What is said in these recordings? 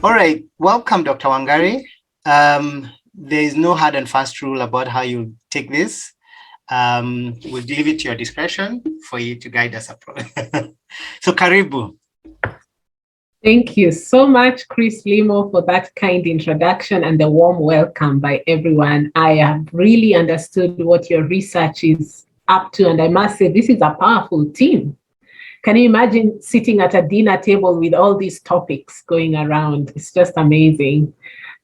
All right, welcome, Dr. Wangari. There is no hard and fast rule about how you take this. We'll leave it to your discretion for you to guide us. So, Karibu. Thank you so much, Chris Limo, for that kind introduction and the warm welcome by everyone. I have really understood what your research is up to, and I must say this is a powerful team. Can you imagine sitting at a dinner table with all these topics going around? It's just amazing.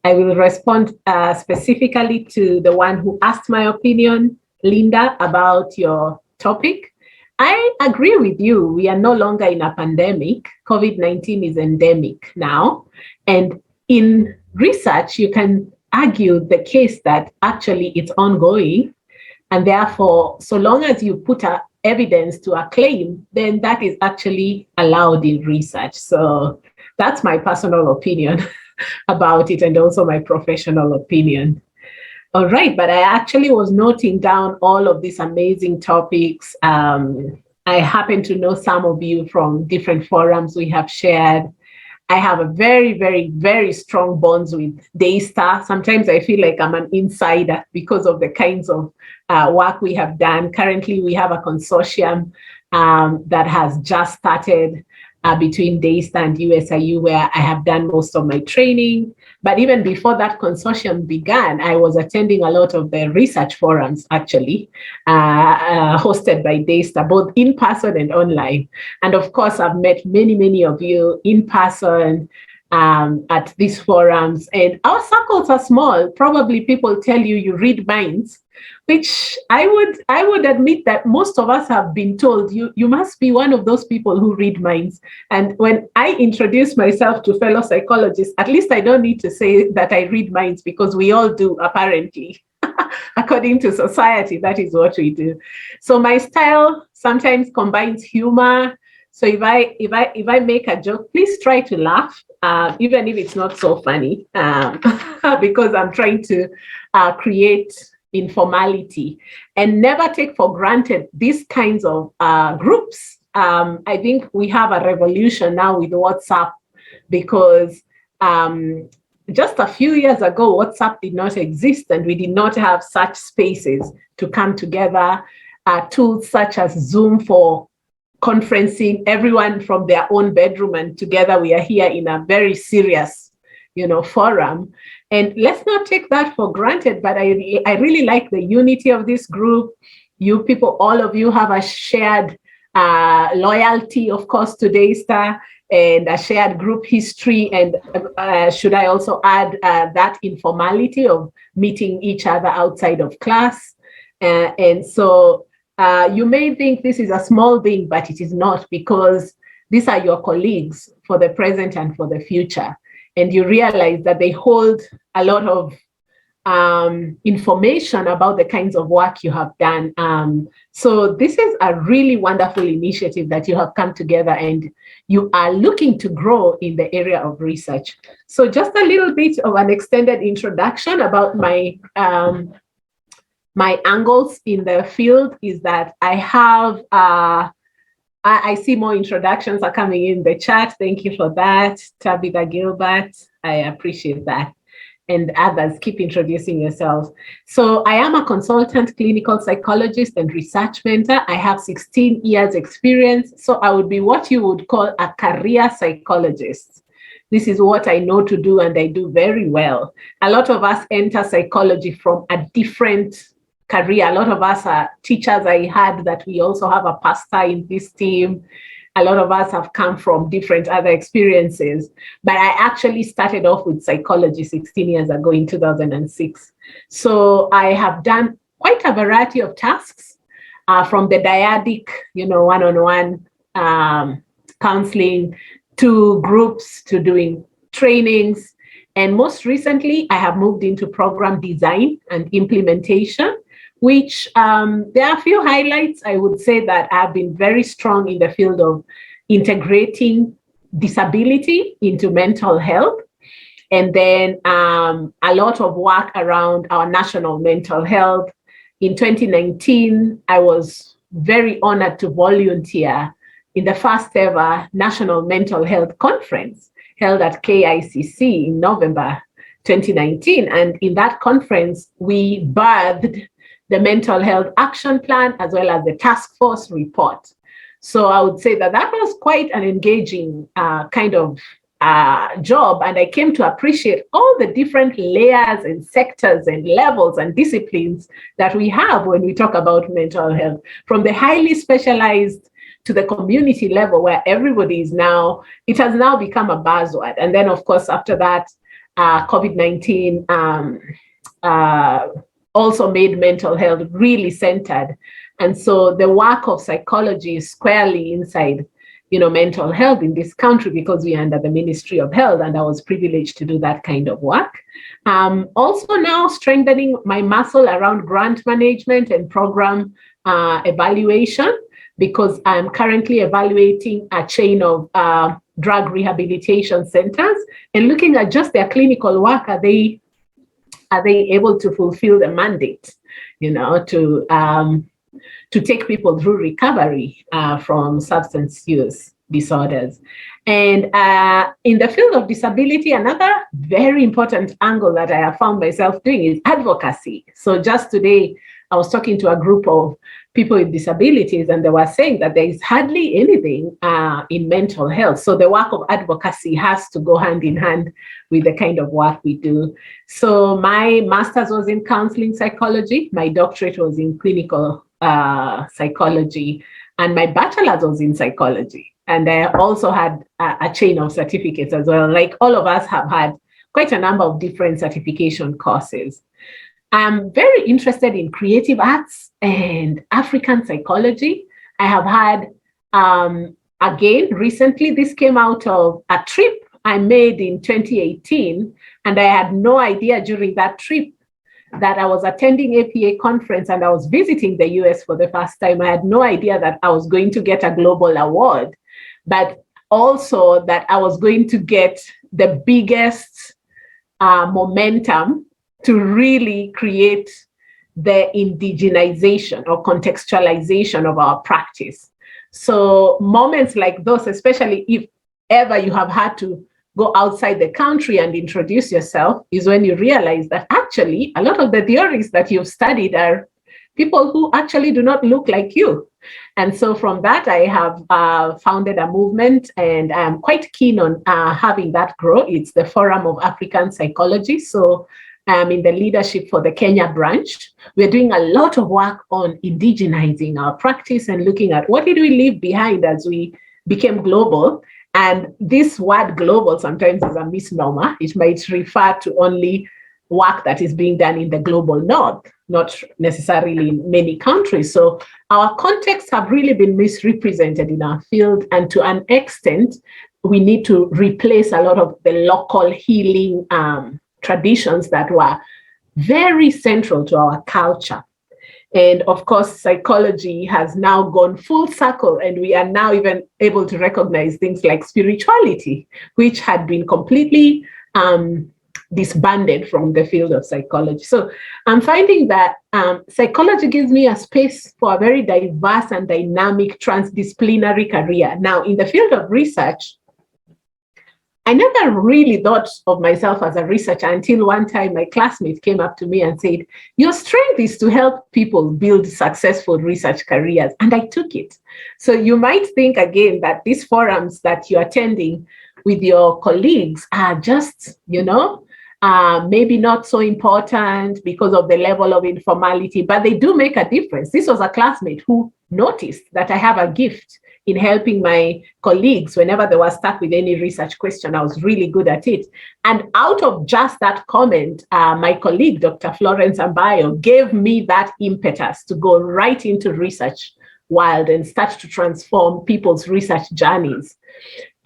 I will respond specifically to the one who asked my opinion, Linda, about your topic. I agree with you. We are no longer in a pandemic. COVID-19 is endemic now. And in research, you can argue the case that actually it's ongoing. And therefore, so long as you put evidence to a claim, then that is actually allowed in research. So that's my personal opinion about it, and also my professional opinion. All right, but I actually was noting down all of these amazing topics. I happen to know some of you from different forums we have shared. I have a very, very, very strong bonds with Daystar. Sometimes I feel like I'm an insider because of the kinds of work we have done. Currently, we have a consortium that has just started between Daystar and USIU, where I have done most of my training. But even before that consortium began, I was attending a lot of the research forums, actually, hosted by Daystar, both in person and online. And of course, I've met many, many of you in person at these forums. And our circles are small. Probably people tell you you read minds, which I would admit that most of us have been told you must be one of those people who read minds. And when I introduce myself to fellow psychologists, at least I don't need to say that I read minds, because we all do, apparently. According to society, that is what we do. So my style sometimes combines humor. So if I make a joke, please try to laugh, even if it's not so funny, because I'm trying to create informality and never take for granted these kinds of groups. I think we have a revolution now with WhatsApp, because just a few years ago, WhatsApp did not exist, and we did not have such spaces to come together. Tools such as Zoom for conferencing, everyone from their own bedroom, and together we are here in a very serious, forum. And let's not take that for granted, but I really like the unity of this group. You people, all of you have a shared loyalty, of course, to Daystar, and a shared group history. And should I also add that informality of meeting each other outside of class? And so you may think this is a small thing, but it is not, because these are your colleagues for the present and for the future. And you realize that they hold a lot of information about the kinds of work you have done. So this is a really wonderful initiative that you have come together, and you are looking to grow in the area of research. So just a little bit of an extended introduction about my angles in the field is that I have, I see more introductions are coming in the chat. Thank you for that. Tabitha Gilbert, I appreciate that. And others, keep introducing yourselves. So I am a consultant clinical psychologist and research mentor. I have 16 years experience. So I would be what you would call a career psychologist. This is what I know to do, and I do very well. A lot of us enter psychology from a different career. A lot of us are teachers. I had that we also have a pastor in this team. A lot of us have come from different other experiences, but I actually started off with psychology 16 years ago in 2006. So I have done quite a variety of tasks, from the dyadic, one-on-one counseling, to groups, to doing trainings. And most recently, I have moved into program design and implementation, which there are a few highlights. I would say that I've been very strong in the field of integrating disability into mental health. And then a lot of work around our national mental health. In 2019, I was very honored to volunteer in the first ever National Mental Health Conference. held at KICC in November 2019. And in that conference, we birthed the Mental Health Action Plan as well as the task force report. So I would say that that was quite an engaging kind of job, and I came to appreciate all the different layers and sectors and levels and disciplines that we have when we talk about mental health, from the highly specialized to the community level where everybody is now, it has now become a buzzword. And then, of course, after that, COVID-19 also made mental health really centered. And so the work of psychology is squarely inside mental health in this country, because we are under the Ministry of Health, and I was privileged to do that kind of work. Also now strengthening my muscle around grant management and program evaluation, because I'm currently evaluating a chain of drug rehabilitation centers and looking at just their clinical work. Are they able to fulfill the mandate, to take people through recovery from substance use disorders. And in the field of disability, another very important angle that I have found myself doing is advocacy. So just today, I was talking to a group of people with disabilities, and they were saying that there is hardly anything in mental health. So the work of advocacy has to go hand in hand with the kind of work we do. So my master's was in counseling psychology, my doctorate was in clinical psychology, and my bachelor's was in psychology. And I also had a chain of certificates as well. Like all of us have had quite a number of different certification courses. I'm very interested in creative arts and African psychology. I have had, again, recently, this came out of a trip I made in 2018, and I had no idea during that trip that I was attending APA conference and I was visiting the US for the first time. I had no idea that I was going to get a global award, but also that I was going to get the biggest momentum to really create the indigenization or contextualization of our practice. So moments like those, especially if ever you have had to go outside the country and introduce yourself, is when you realize that actually a lot of the theories that you've studied are people who actually do not look like you. And so from that, I have founded a movement, and I'm quite keen on having that grow. It's the Forum of African Psychology. So I'm in the leadership for the Kenya branch. We're doing a lot of work on indigenizing our practice and looking at what did we leave behind as we became global. And this word global sometimes is a misnomer. It might refer to only work that is being done in the global north, not necessarily in many countries. So our contexts have really been misrepresented in our field. And to an extent, we need to replace a lot of the local healing traditions that were very central to our culture. And of course, psychology has now gone full circle, and we are now even able to recognize things like spirituality, which had been completely disbanded from the field of psychology. So I'm finding that psychology gives me a space for a very diverse and dynamic transdisciplinary career. Now, in the field of research, I never really thought of myself as a researcher until one time my classmate came up to me and said, your strength is to help people build successful research careers. And I took it. So you might think again that these forums that you're attending with your colleagues are just, maybe not so important because of the level of informality, but they do make a difference. This was a classmate who noticed that I have a gift in helping my colleagues whenever they were stuck with any research question. I was really good at it. And out of just that comment, my colleague, Dr. Florence Ambayo, gave me that impetus to go right into research world and start to transform people's research journeys.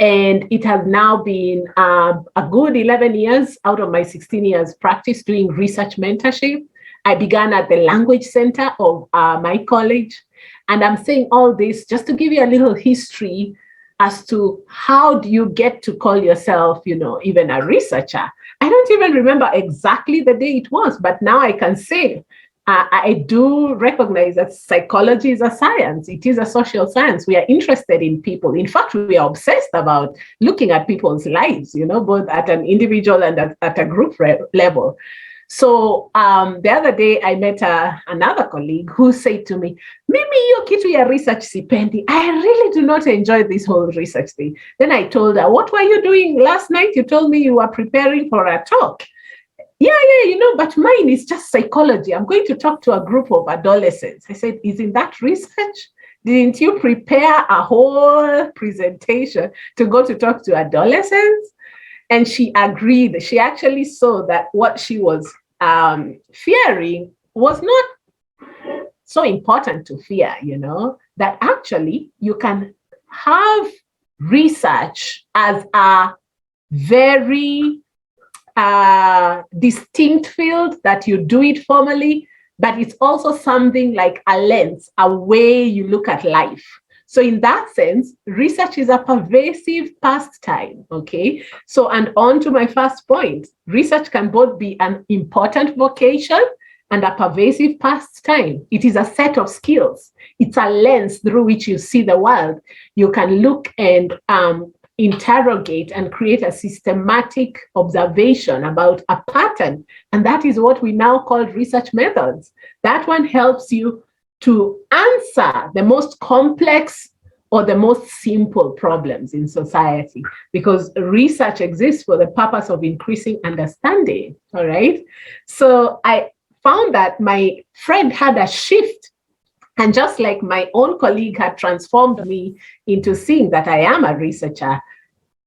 And it has now been a good 11 years out of my 16 years practice doing research mentorship. I began at the Language Center of my college. And I'm saying all this just to give you a little history as to how do you get to call yourself, even a researcher. I don't even remember exactly the day it was, but now I can say I do recognize that psychology is a science. It is a social science. We are interested in people. In fact, we are obsessed about looking at people's lives, both at an individual and at a group level. So the other day, I met another colleague who said to me, Mimi, hiyo kitu ya research sipendi. I really do not enjoy this whole research thing. Then I told her, what were you doing last night? You told me you were preparing for a talk. Yeah, but mine is just psychology. I'm going to talk to a group of adolescents. I said, isn't that research? Didn't you prepare a whole presentation to go to talk to adolescents? And she agreed. She actually saw that what she was fearing was not so important to fear, that actually you can have research as a very distinct field that you do it formally, but it's also something like a lens, a way you look at life. So in that sense, research is a pervasive pastime, okay? So, and on to my first point, research can both be an important vocation and a pervasive pastime. It is a set of skills. It's a lens through which you see the world. You can look and interrogate and create a systematic observation about a pattern. And that is what we now call research methods. That one helps you to answer the most complex or the most simple problems in society, because research exists for the purpose of increasing understanding, all right? So I found that my friend had a shift, and just like my own colleague had transformed me into seeing that I am a researcher,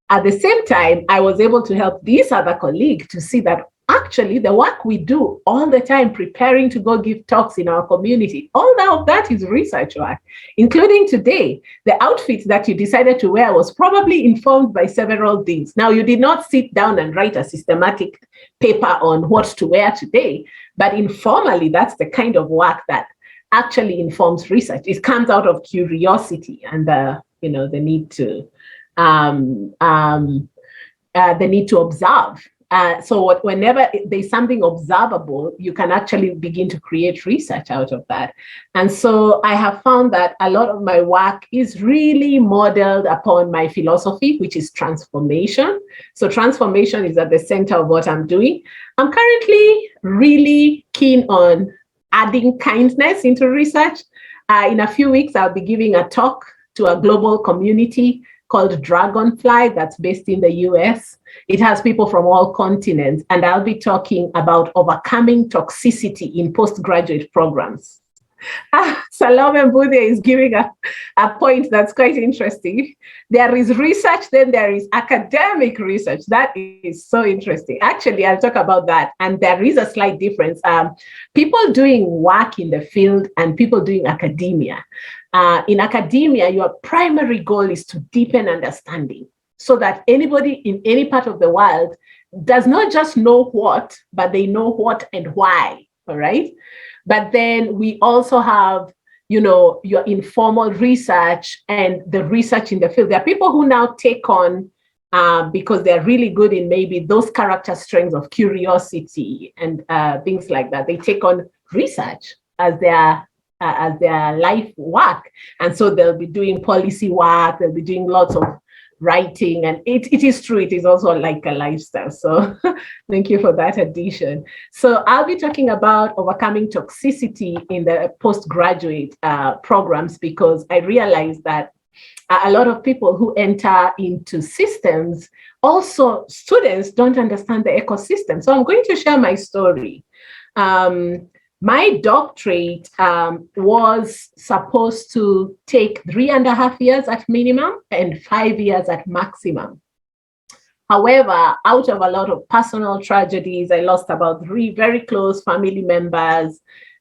at the same time, I was able to help this other colleague to see that actually the work we do all the time, preparing to go give talks in our community, all of that is research work, including today. The outfit that you decided to wear was probably informed by several things. Now, you did not sit down and write a systematic paper on what to wear today, but informally, that's the kind of work that actually informs research. It comes out of curiosity and the need to observe. So whenever there's something observable, you can actually begin to create research out of that. And so I have found that a lot of my work is really modeled upon my philosophy, which is transformation. So transformation is at the center of what I'm doing. I'm currently really keen on adding kindness into research. In a few weeks, I'll be giving a talk to a global community called Dragonfly that's based in the US. It has people from all continents, and I'll be talking about overcoming toxicity in postgraduate programs. Salome Mbudhe is giving a point that's quite interesting. There is research, then there is academic research. That is so interesting. Actually, I'll talk about that. And there is a slight difference. People doing work in the field and people doing academia. In academia, your primary goal is to deepen understanding so that anybody in any part of the world does not just know what, but they know what and why, all right? But then we also have, your informal research and the research in the field. There are people who now take on, because they're really good in maybe those character strengths of curiosity and things like that. They take on research as their life work. And so they'll be doing policy work, they'll be doing lots of writing, and it is true, it is also like a lifestyle. So thank you for that addition. So I'll be talking about overcoming toxicity in the postgraduate programs, because I realize that a lot of people who enter into systems, also students don't understand the ecosystem. So I'm going to share my story. My doctorate was supposed to take 3.5 years at minimum and 5 years at maximum. However, out of a lot of personal tragedies, I lost about 3 very close family members,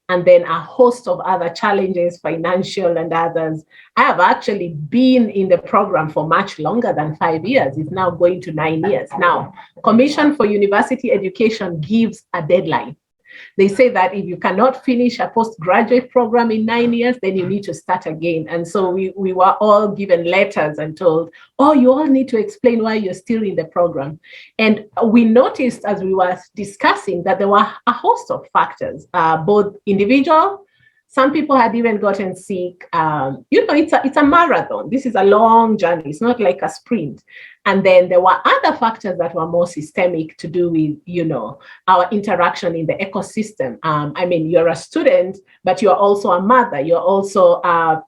and then a host of other challenges, financial and others. I have actually been in the program for much longer than 5 years. It's now going to 9 years. Now, Commission for University Education gives a deadline. They say that if you cannot finish a postgraduate program in 9 years, then you need to start again. And so we were all given letters and told, oh, you all need to explain why you're still in the program. And we noticed as we were discussing that there were a host of factors, both individual. Some people had even gotten sick. It's a marathon. This is a long journey. It's not like a sprint. And then there were other factors that were more systemic to do with, our interaction in the ecosystem. You're a student, but you're also a mother. You're also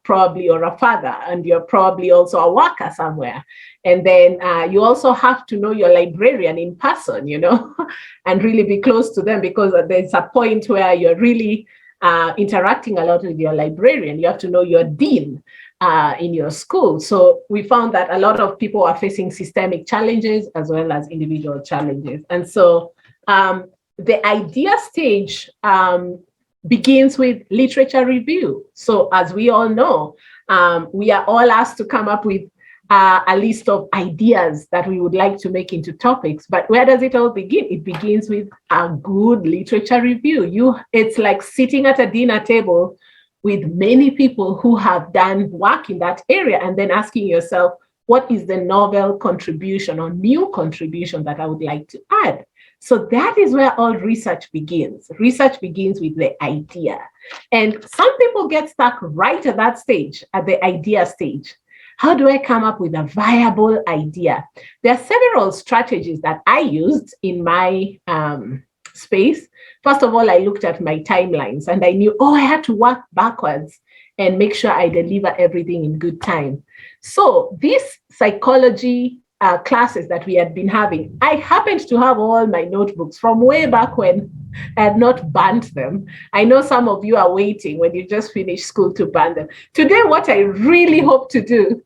probably you're a father, and you're probably also a worker somewhere. And then you also have to know your librarian in person, and really be close to them, because there's a point where you're really interacting a lot with your librarian. You have to know your dean in your school. So we found that a lot of people are facing systemic challenges as well as individual challenges. And so the idea stage begins with literature review. So as we all know, we are all asked to come up with a list of ideas that we would like to make into topics. But where does it all begin? It begins with a good literature review. It's like sitting at a dinner table with many people who have done work in that area, and then asking yourself, what is the novel contribution or new contribution that I would like to add? So that is where all research begins. Research begins with the idea. And some people get stuck right at that stage, at the idea stage. How do I come up with a viable idea? There are several strategies that I used in my space. First of all, I looked at my timelines and I knew, I had to work backwards and make sure I deliver everything in good time. So these psychology classes that we had been having, I happened to have all my notebooks from way back when I had not burnt them. I know some of you are waiting when you just finish school to burn them. Today, what I really hope to do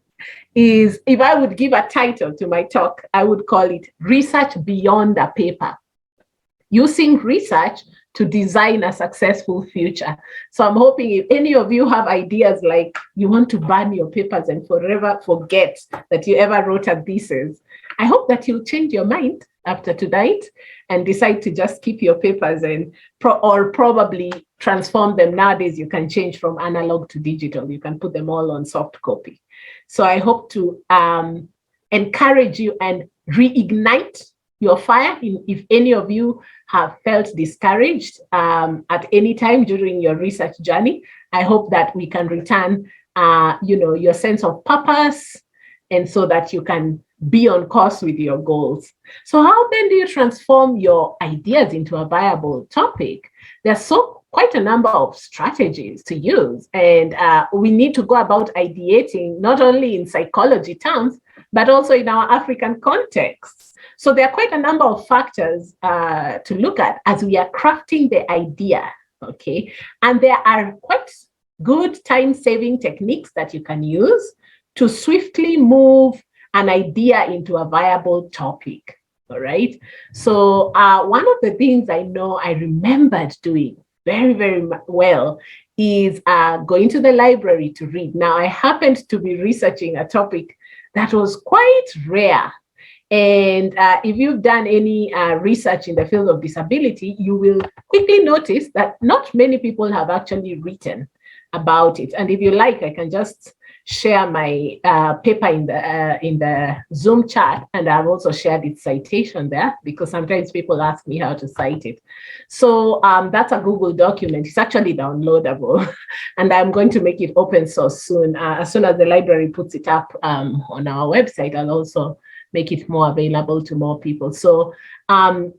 is, if I would give a title to my talk, I would call it Research Beyond a Paper. Using research to design a successful future. So I'm hoping if any of you have ideas like you want to burn your papers and forever forget that you ever wrote a thesis, I hope that you'll change your mind after tonight and decide to just keep your papers and or probably transform them. Nowadays, you can change from analog to digital. You can put them all on soft copy. So I hope to encourage you and reignite your fire. If any of you have felt discouraged at any time during your research journey, I hope that we can return your sense of purpose, and so that you can be on course with your goals. So how then do you transform your ideas into a viable topic? There's quite a number of strategies to use, and we need to go about ideating not only in psychology terms, but also in our African context. So there are quite a number of factors to look at as we are crafting the idea, okay? And there are quite good time-saving techniques that you can use to swiftly move an idea into a viable topic, all right? So one of the things I know I remembered doing very, very well is going to the library to read. Now, I happened to be researching a topic that was quite rare. And if you've done any research in the field of disability, you will quickly notice that not many people have actually written about it. And if you like, I can just share my paper in the Zoom chat, and I've also shared its citation there, because sometimes people ask me how to cite it. So that's a Google document. It's actually downloadable, and I'm going to make it open source soon. As soon as the library puts it up on our website, I'll also make it more available to more people. So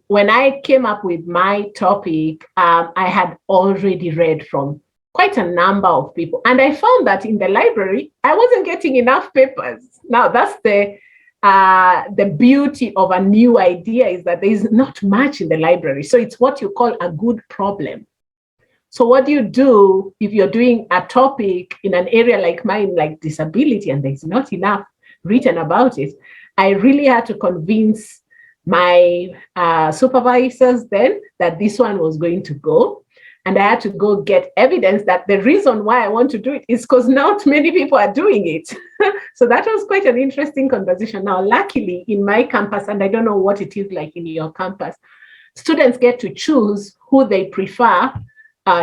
when I came up with my topic, I had already read from quite a number of people. And I found that in the library, I wasn't getting enough papers. Now, that's the beauty of a new idea, is that there is not much in the library. So it's what you call a good problem. So what do you do if you're doing a topic in an area like mine, like disability, and there's not enough written about it? I really had to convince my supervisors then that this one was going to go. And I had to go get evidence that the reason why I want to do it is because not many people are doing it. So that was quite an interesting conversation. Now, luckily in my campus, and I don't know what it is like in your campus, Students get to choose who they prefer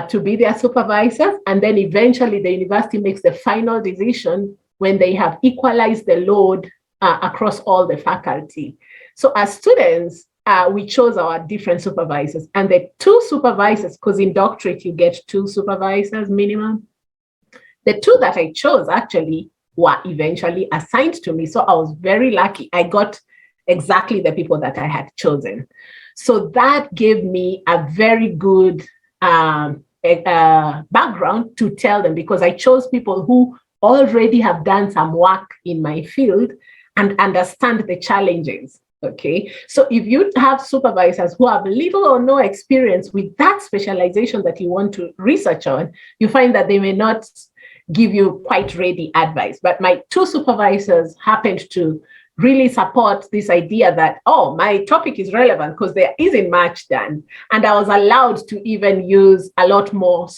to be their supervisors, and then eventually the university makes the final decision when they have equalized the load across all the faculty. So as students, we chose our different supervisors, and the two supervisors, because in doctorate you get two supervisors minimum, the two that I chose actually were eventually assigned to me. So I was very lucky. I got exactly the people that I had chosen. So that gave me a very good background to tell them, because I chose people who already have done some work in my field and understand the challenges. Okay, so if you have supervisors who have little or no experience with that specialization that you want to research on, you find that they may not give you quite ready advice. But my two supervisors happened to really support this idea that, oh, my topic is relevant because there isn't much done. And I was allowed to even use a lot more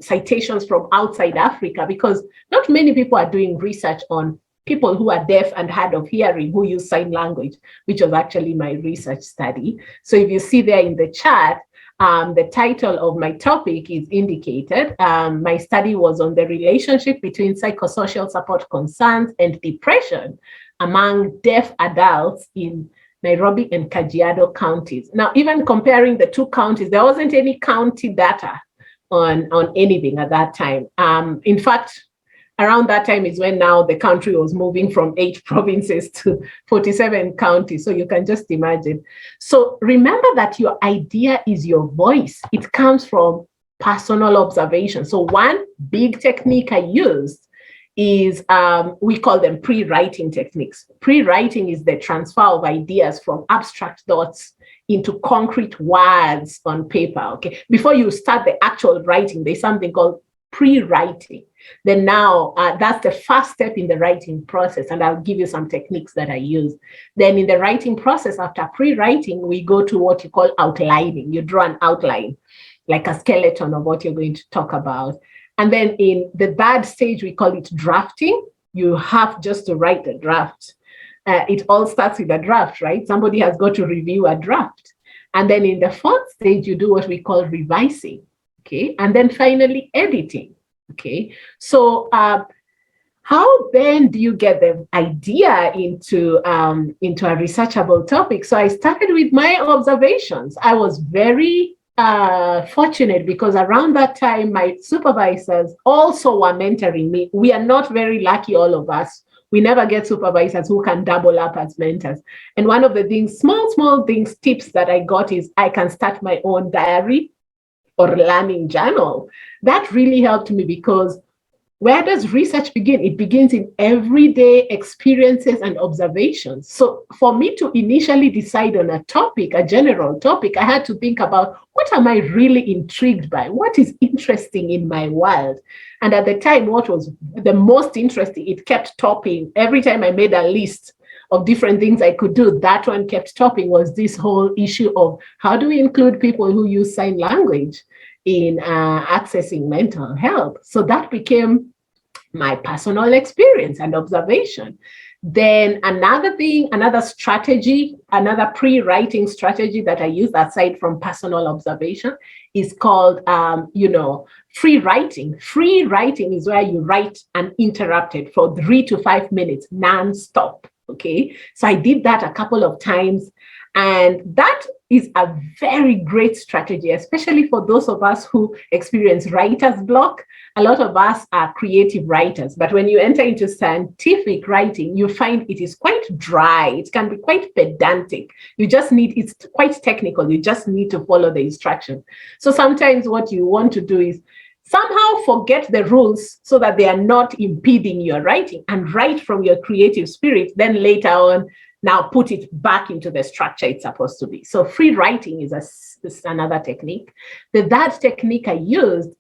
citations from outside Africa, because not many people are doing research on people who are deaf and hard of hearing who use sign language, which was actually my research study. So if you see there in the chat, the title of my topic is indicated. My study was on the relationship between psychosocial support concerns and depression among deaf adults in Nairobi and Kajiado counties. Now, even comparing the two counties, there wasn't any county data on anything at that time. In fact, around that time is when now the country was moving from 8 provinces to 47 counties. So you can just imagine. So remember that your idea is your voice. It comes from personal observation. So one big technique I used is, we call them pre-writing techniques. Pre-writing is the transfer of ideas from abstract thoughts into concrete words on paper. Okay, before you start the actual writing, there's something called pre-writing. Then now that's the first step in the writing process, and I'll give you some techniques that I use. Then in the writing process, after pre-writing, we go to what you call outlining. You draw an outline, like a skeleton of what you're going to talk about. And then in the third stage, we call it drafting. You have just to write the draft. It all starts with a draft, right? Somebody has got to review a draft. And then in the fourth stage, you do what we call revising. Okay, and then finally editing. Okay, so how then do you get the idea into a researchable topic? So I started with my observations. I was very fortunate because around that time, my supervisors also were mentoring me. We are not very lucky, all of us. We never get supervisors who can double up as mentors. And one of the things, small things, tips that I got is I can start my own diary or learning journal. That really helped me, because where does research begin? It begins in everyday experiences and observations. So for me to initially decide on a topic, a general topic, I had to think about, what am I really intrigued by? What is interesting in my world? And at the time, what was the most interesting, it kept topping. Every time I made a list of different things I could do, that one kept topping, was this whole issue of how do we include people who use sign language in accessing mental health. So that became my personal experience and observation. Then another strategy, another pre-writing strategy that I use aside from personal observation is called, free writing. Free writing is where you write uninterrupted for 3 to 5 minutes, non-stop. Okay, so I did that a couple of times, and that is a very great strategy, especially for those of us who experience writer's block. A lot of us are creative writers, but when you enter into scientific writing, you find it is quite dry. It can be quite pedantic. It's quite technical. You just need to follow the instruction. So sometimes what you want to do is somehow forget the rules so that they are not impeding your writing, and write from your creative spirit. Then later on, now put it back into the structure it's supposed to be. So free writing is another technique. The third technique I used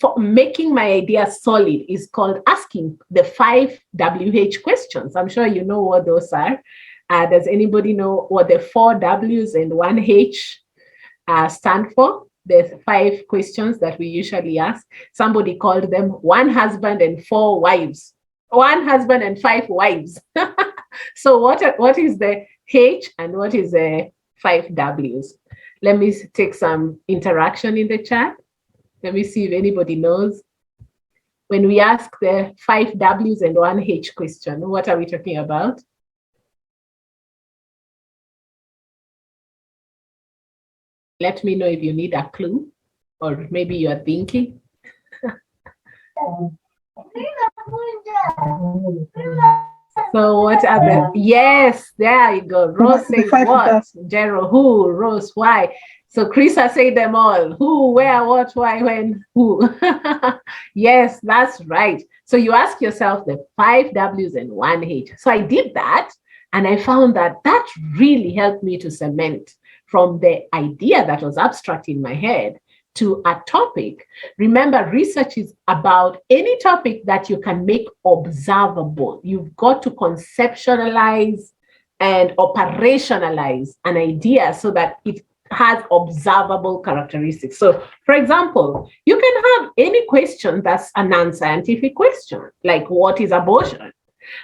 for making my idea solid is called asking the 5 WH questions. I'm sure you know what those are. Does anybody know what the 4 W's and 1 H stand for? The 5 questions that we usually ask. Somebody called them 1 husband and 4 wives. 1 husband and 5 wives. So what is the H and what is the 5 W's. Let me take some interaction in the chat. Let me see if anybody knows. When we ask the 5 W's and 1 H question, what are we talking about? Let me know if you need a clue, or maybe you are thinking. So what are the, yes, there you go. Rose says what? Gerald, who? Rose, why? So Chris has said them all. Who, where, what, why, when, who. Yes, that's right. So you ask yourself the 5 W's and 1 H. So I did that, and I found that that really helped me to cement from the idea that was abstract in my head to a topic. Remember, research is about any topic that you can make observable. You've got to conceptualize and operationalize an idea so that it has observable characteristics. So, for example, you can have any question that's a non-scientific question, like what is abortion?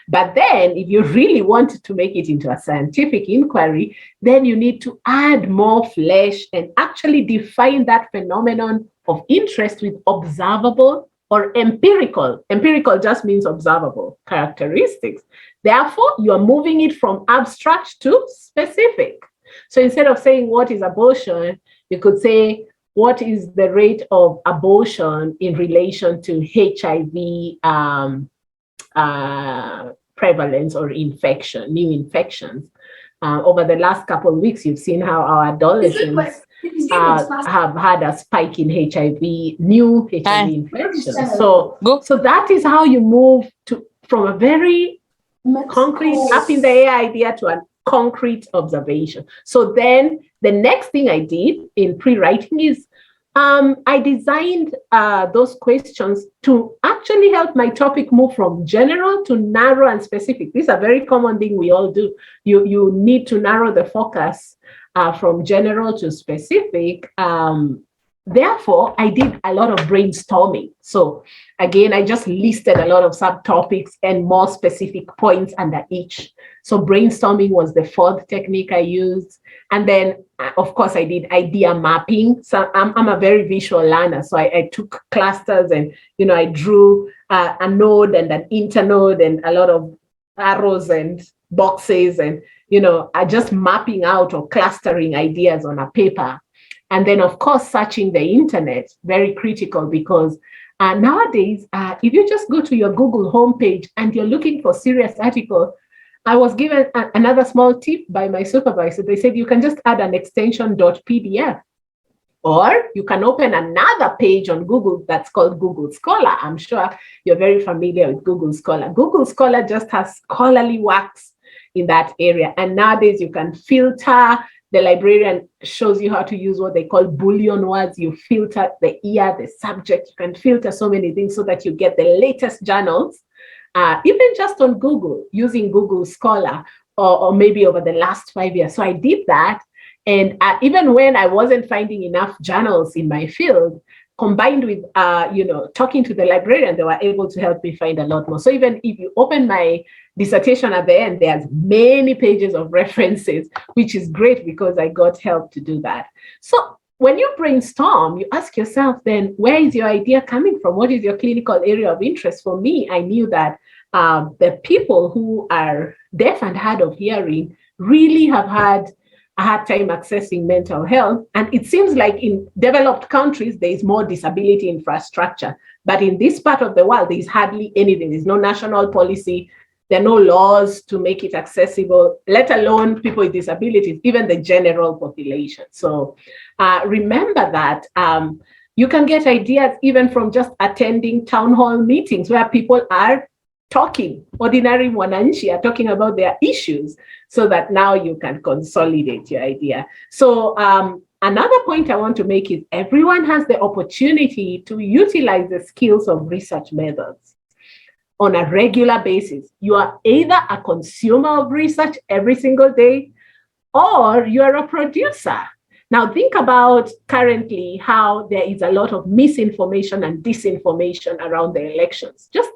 But then if you really want to make it into a scientific inquiry, then you need to add more flesh and actually define that phenomenon of interest with observable or empirical. Empirical just means observable characteristics. Therefore, you are moving it from abstract to specific. So instead of saying what is abortion, you could say what is the rate of abortion in relation to HIV prevalence or infection, new infections. Over the last couple of weeks, you've seen how our adolescents have had a spike in HIV, new HIV infections. So that is how you move from a very concrete, up in the air idea to a concrete observation. So then the next thing I did in pre-writing is I designed those questions to actually help my topic move from general to narrow and specific. This is a very common thing we all do. You need to narrow the focus from general to specific. Therefore, I did a lot of brainstorming. So again, I just listed a lot of subtopics and more specific points under each. So brainstorming was the fourth technique I used. And then, of course, I did idea mapping. So I'm a very visual learner. So I took clusters and, I drew a node and an internode and a lot of arrows and boxes and, I just mapping out or clustering ideas on a paper. And then, of course, searching the internet, very critical because nowadays, if you just go to your Google homepage and you're looking for serious article, I was given another small tip by my supervisor. They said you can just add an extension .pdf, or you can open another page on Google that's called Google Scholar. I'm sure you're very familiar with Google Scholar. Google Scholar just has scholarly works in that area. And nowadays you can filter. The librarian shows you how to use what they call Boolean words. You filter the year, the subject. You can filter so many things so that you get the latest journals, even just on Google, using Google Scholar, or maybe over the last 5 years. So I did that. And even when I wasn't finding enough journals in my field, combined with, talking to the librarian, they were able to help me find a lot more. So even if you open my dissertation at the end, there's many pages of references, which is great because I got help to do that. So when you brainstorm, you ask yourself then, where is your idea coming from? What is your clinical area of interest? For me, I knew that the people who are deaf and hard of hearing really have had a hard time accessing mental health. And it seems like in developed countries, there is more disability infrastructure. But in this part of the world, there's hardly anything. There's no national policy. There are no laws to make it accessible, let alone people with disabilities, even the general population. So remember that you can get ideas even from just attending town hall meetings where people are talking, ordinary wananchi are talking about their issues, so that now you can consolidate your idea. So another point I want to make is everyone has the opportunity to utilize the skills of research methods on a regular basis. You are either a consumer of research every single day, or you're a producer. Now think about currently how there is a lot of misinformation and disinformation around the elections. Just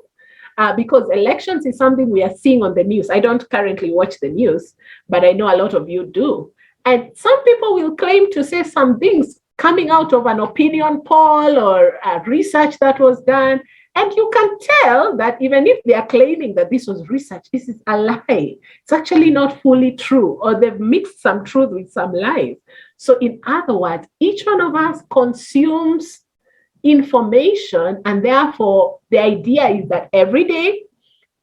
because elections is something we are seeing on the news. I don't currently watch the news, but I know a lot of you do. And some people will claim to say some things coming out of an opinion poll or research that was done. And you can tell that even if they are claiming that this was research, this is a lie. It's actually not fully true, or they've mixed some truth with some lies. So in other words, each one of us consumes information, and therefore the idea is that every day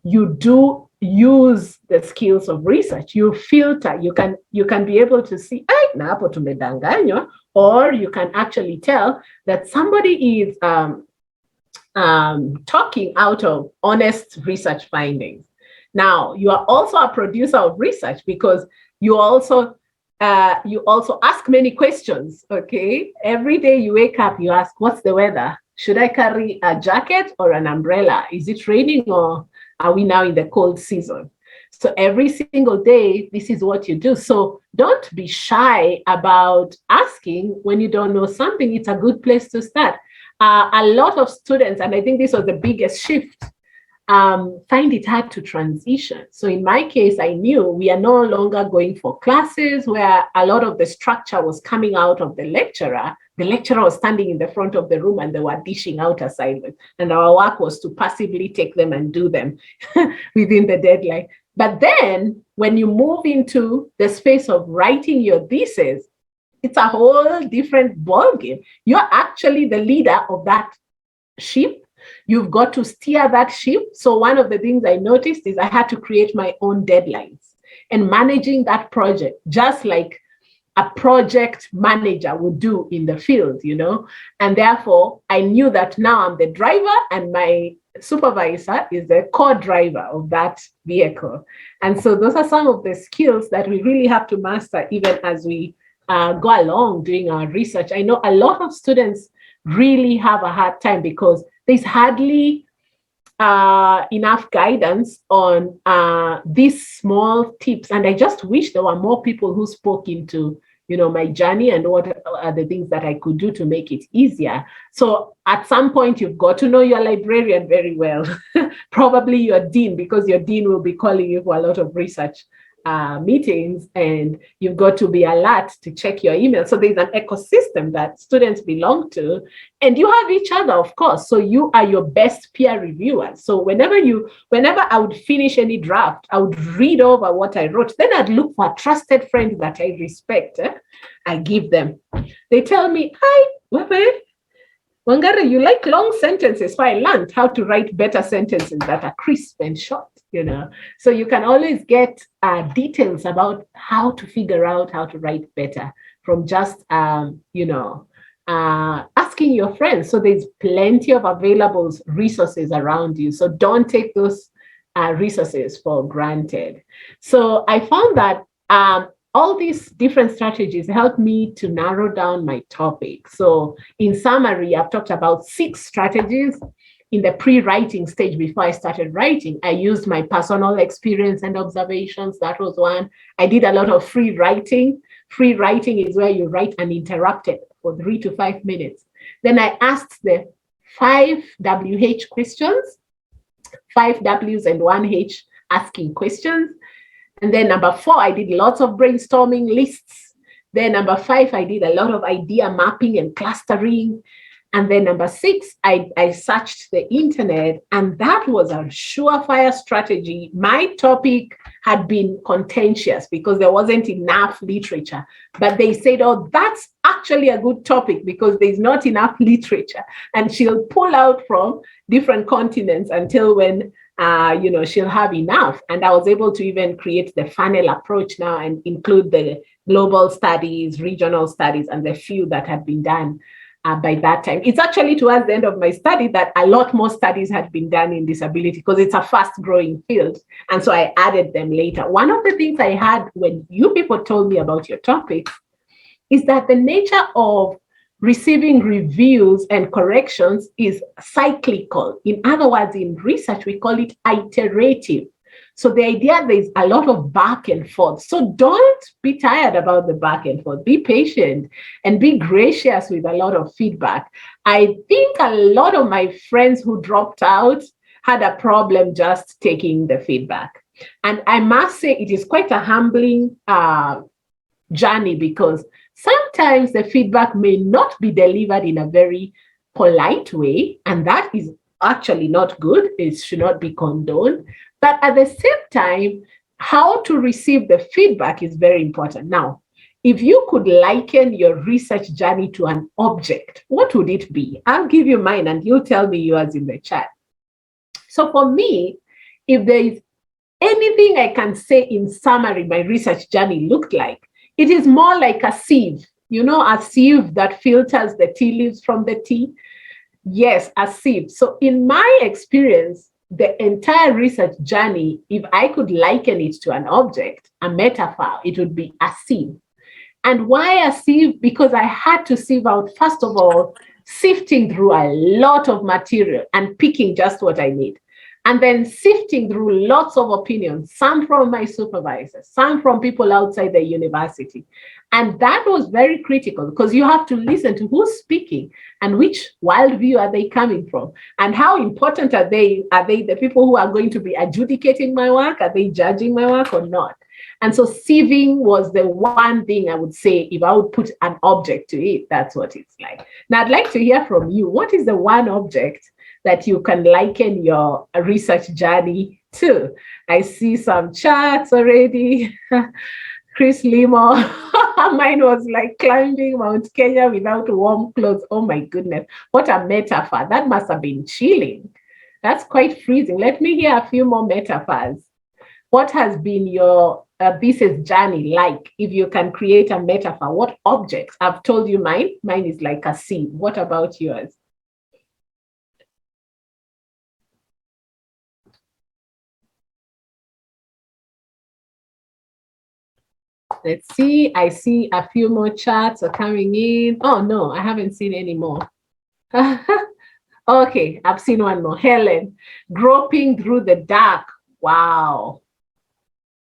you do use the skills of research. You filter, you can be able to see, na hapo tumedanganywa, or you can actually tell that somebody is talking out of honest research findings. Now, you are also a producer of research because you also ask many questions, okay? Every day you wake up, you ask, what's the weather? Should I carry a jacket or an umbrella? Is it raining, or are we now in the cold season? So every single day, this is what you do. So don't be shy about asking when you don't know something. It's a good place to start. A lot of students, and I think this was the biggest shift, find it hard to transition. So in my case, I knew we are no longer going for classes where a lot of the structure was coming out of the lecturer. The lecturer was standing in the front of the room and they were dishing out assignments. And our work was to passively take them and do them within the deadline. But then when you move into the space of writing your thesis, it's a whole different ballgame. You're actually the leader of that ship. You've got to steer that ship. So one of the things I noticed is I had to create my own deadlines and managing that project, just like a project manager would do in the field, you know. And therefore, I knew that now I'm the driver and my supervisor is the co-driver of that vehicle. And so those are some of the skills that we really have to master even as we go along doing our research. I know a lot of students really have a hard time because there's hardly enough guidance on these small tips. And I just wish there were more people who spoke into, you know, my journey and what are the things that I could do to make it easier. So at some point, you've got to know your librarian very well, probably your dean, because your dean will be calling you for a lot of research meetings, and you've got to be alert to check your email. So there's an ecosystem that students belong to, and you have each other, of course. So you are your best peer reviewers. So whenever I would finish any draft, I would read over what I wrote. Then I'd look for a trusted friend that I respect. I give them. They tell me, hi, Wangari, you like long sentences. So I learned how to write better sentences that are crisp and short, you know. So you can always get details about how to figure out how to write better from just, asking your friends. So there's plenty of available resources around you. So don't take those resources for granted. So I found that all these different strategies help me to narrow down my topic. So in summary, I've talked about 6 strategies. In the pre-writing stage, before I started writing, I used my personal experience and observations. That was one. I did a lot of free writing. Free writing is where you write uninterrupted for 3 to 5 minutes. Then I asked the 5 WH questions, 5 Ws and 1 H asking questions. And then number 4, I did lots of brainstorming lists. Then number 5, I did a lot of idea mapping and clustering. And then number 6, I searched the internet, and that was a surefire strategy. My topic had been contentious because there wasn't enough literature, but they said, oh, that's actually a good topic because there's not enough literature. And she'll pull out from different continents until when she'll have enough. And I was able to even create the funnel approach now and include the global studies, regional studies, and the few that had been done by that time. It's actually towards the end of my study that a lot more studies had been done in disability because it's a fast growing field. And so I added them later. One of the things I had when you people told me about your topic is that the nature of receiving reviews and corrections is cyclical. In other words, in research, we call it iterative. So the idea there's a lot of back and forth. So don't be tired about the back and forth. Be patient and be gracious with a lot of feedback. I think a lot of my friends who dropped out had a problem just taking the feedback. And I must say it is quite a humbling journey, because sometimes the feedback may not be delivered in a very polite way, and that is actually not good. It should not be condoned. But at the same time, how to receive the feedback is very important. Now, if you could liken your research journey to an object, what would it be? I'll give you mine and you'll tell me yours in the chat. So for me, if there is anything I can say in summary my research journey looked like, it is more like a sieve, a sieve that filters the tea leaves from the tea. Yes, a sieve. So in my experience, the entire research journey, if I could liken it to an object, a metaphor, it would be a sieve. And why a sieve? Because I had to sieve out, first of all, sifting through a lot of material and picking just what I need. And then sifting through lots of opinions, some from my supervisors, some from people outside the university. And that was very critical because you have to listen to who's speaking and which worldview are they coming from and how important are they? Are they the people who are going to be adjudicating my work? Are they judging my work or not? And so sieving was the one thing I would say, if I would put an object to it, that's what it's like. Now, I'd like to hear from you. What is the one object that you can liken your research journey to? I see some charts already. Chris Limo, mine was like climbing Mount Kenya without warm clothes. Oh my goodness, what a metaphor. That must have been chilling. That's quite freezing. Let me hear a few more metaphors. What has been your thesis journey like? If you can create a metaphor, what objects? I've told you mine. Mine is like a sieve. What about yours? Let's see. I see a few more chats are coming in. Oh, no, I haven't seen any more. Okay, I've seen one more. Helen, groping through the dark. Wow.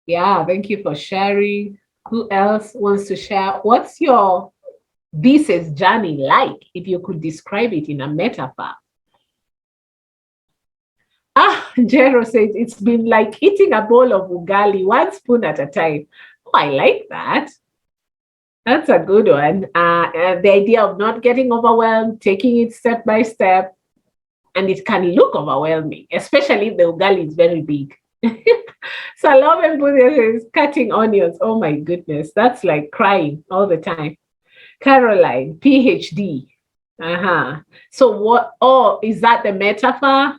Yeah, thank you for sharing. Who else wants to share? What's your thesis journey like, if you could describe it in a metaphor? Jero says, it's been like eating a bowl of ugali, one spoon at a time. Oh, I like that. That's a good one. The idea of not getting overwhelmed, taking it step by step, and it can look overwhelming, especially if the ugali is very big. Salome Buddha is cutting onions. Oh my goodness, that's like crying all the time. Caroline, PhD. So what? Oh, is that the metaphor?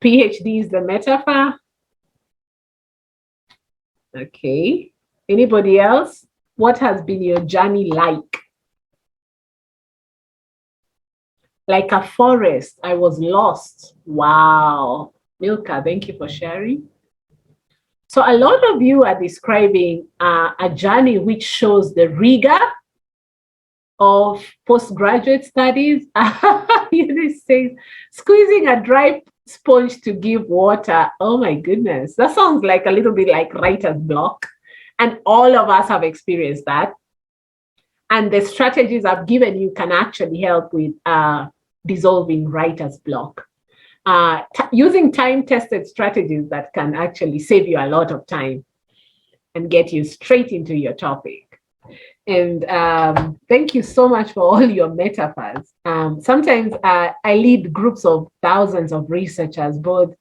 PhD is the metaphor. Okay. Anybody else? What has been your journey like? Like a forest, I was lost. Wow. Milka, thank you for sharing. So a lot of you are describing a journey which shows the rigor of postgraduate studies. This says, squeezing a dry sponge to give water. Oh my goodness. That sounds like a little bit like writer's block. And all of us have experienced that. And the strategies I've given you can actually help with dissolving writer's block. Using time-tested strategies that can actually save you a lot of time and get you straight into your topic. And thank you so much for all your metaphors. Sometimes I lead groups of thousands of researchers, both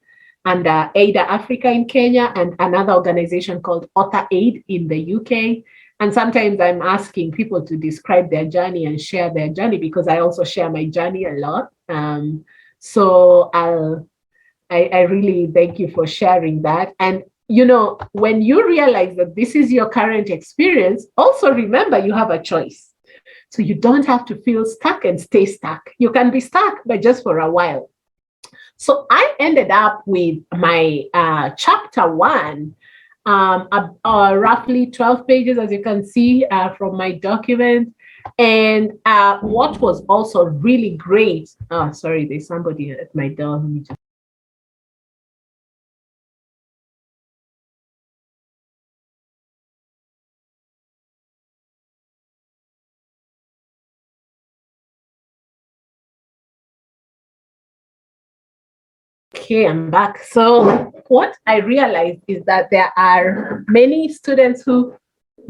under AIDA Africa in Kenya and another organization called Author Aid in the UK. And sometimes I'm asking people to describe their journey and share their journey, because I also share my journey a lot. So I really thank you for sharing that. And when you realize that this is your current experience, also remember you have a choice. So you don't have to feel stuck and stay stuck. You can be stuck, but just for a while. So I ended up with my chapter 1, roughly 12 pages, as you can see from my document. And what was also really great, sorry, there's somebody at my door. Let me just... Okay, I'm back. So what I realized is that there are many students who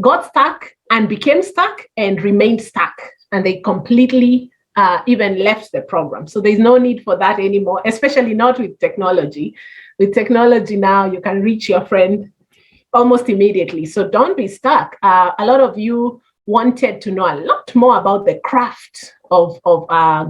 got stuck and became stuck and remained stuck. And they completely even left the program. So there's no need for that anymore, especially not with technology. With technology now, you can reach your friend almost immediately. So don't be stuck. A lot of you wanted to know a lot more about the craft of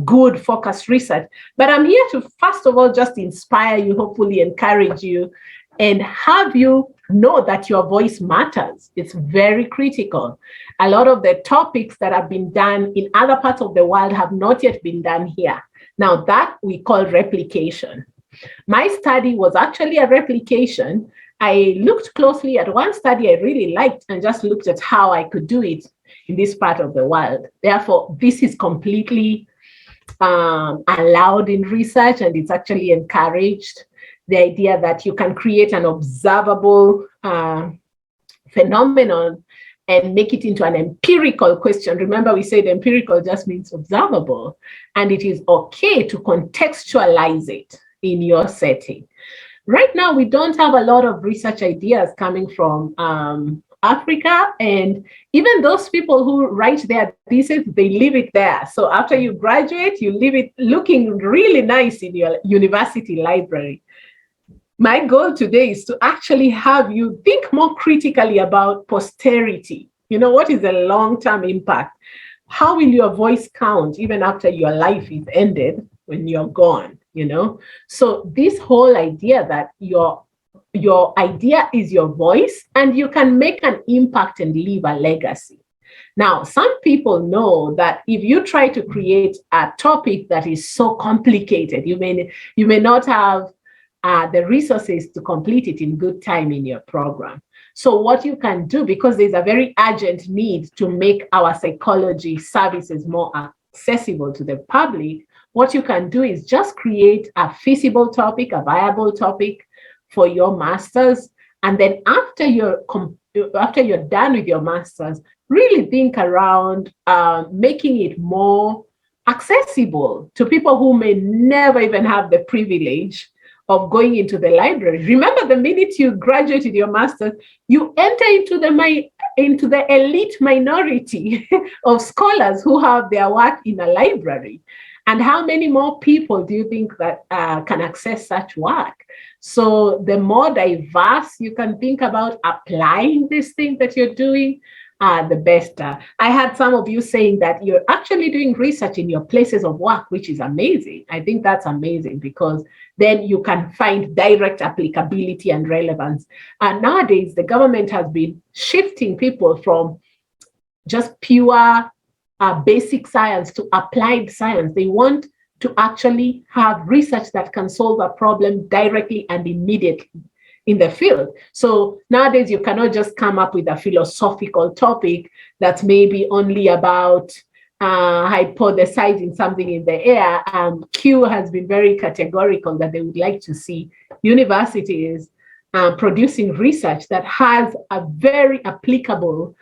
good focused research. But I'm here to, first of all, just inspire you, hopefully encourage you, and have you know that your voice matters. It's very critical. A lot of the topics that have been done in other parts of the world have not yet been done here. Now, that we call replication. My study was actually a replication. I looked closely at one study I really liked and just looked at how I could do it in this part of the world. Therefore, this is completely allowed in research, and it's actually encouraged. The idea that you can create an observable phenomenon and make it into an empirical question. Remember, we said empirical just means observable, and it is okay to contextualize it in your setting. Right now, we don't have a lot of research ideas coming from Africa, and even those people who write their thesis, they leave it there. So after you graduate, you leave it looking really nice in your university library. My goal today is to actually have you think more critically about posterity. You know, what is the long-term impact? How will your voice count even after your life is ended when you're gone, you know? So this whole idea that your idea is your voice and you can make an impact and leave a legacy. Now, some people know that if you try to create a topic that is so complicated, you may not have the resources to complete it in good time in your program. So what you can do, because there's a very urgent need to make our psychology services more accessible to the public, what you can do is just create a feasible topic, a viable topic for your masters. And then after you're done with your masters, really think around making it more accessible to people who may never even have the privilege of going into the library. Remember, the minute you graduate with your master's, you enter into the elite minority of scholars who have their work in a library. And how many more people do you think that can access such work? So the more diverse you can think about applying this thing that you're doing, the better. I had some of you saying that you're actually doing research in your places of work, which is amazing. I think that's amazing because then you can find direct applicability and relevance. And nowadays, the government has been shifting people from just pure basic science to applied science. They want to actually have research that can solve a problem directly and immediately in the field. So nowadays, you cannot just come up with a philosophical topic that's maybe only about hypothesizing something in the air. Q has been very categorical that they would like to see universities producing research that has a very applicable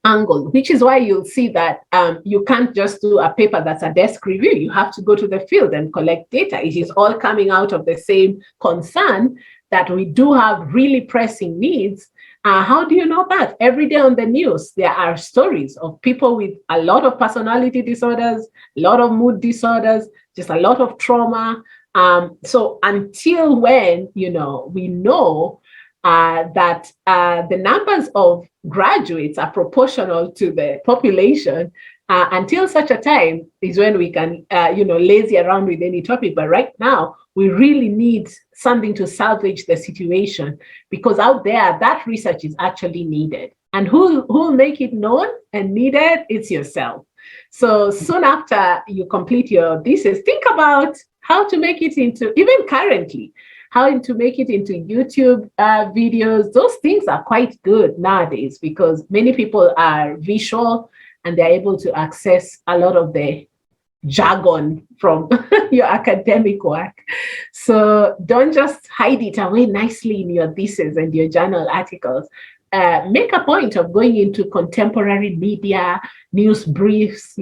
angle, which is why you'll see that you can't just do a paper that's a desk review. You have to go to the field and collect data. It is all coming out of the same concern that we do have really pressing needs. How do you know that? Every day on the news, there are stories of people with a lot of personality disorders, a lot of mood disorders, just a lot of trauma. So until when, we know that the numbers of graduates are proportional to the population, until such a time is when we can, lazy around with any topic. But right now, we really need something to salvage the situation, because out there, that research is actually needed. And who'll make it known and needed? It's yourself. So soon after you complete your thesis, think about how to make it into, even currently, how to make it into YouTube videos. Those things are quite good nowadays because many people are visual and they're able to access a lot of the jargon from your academic work. So don't just hide it away nicely in your thesis and your journal articles. Make a point of going into contemporary media, news briefs,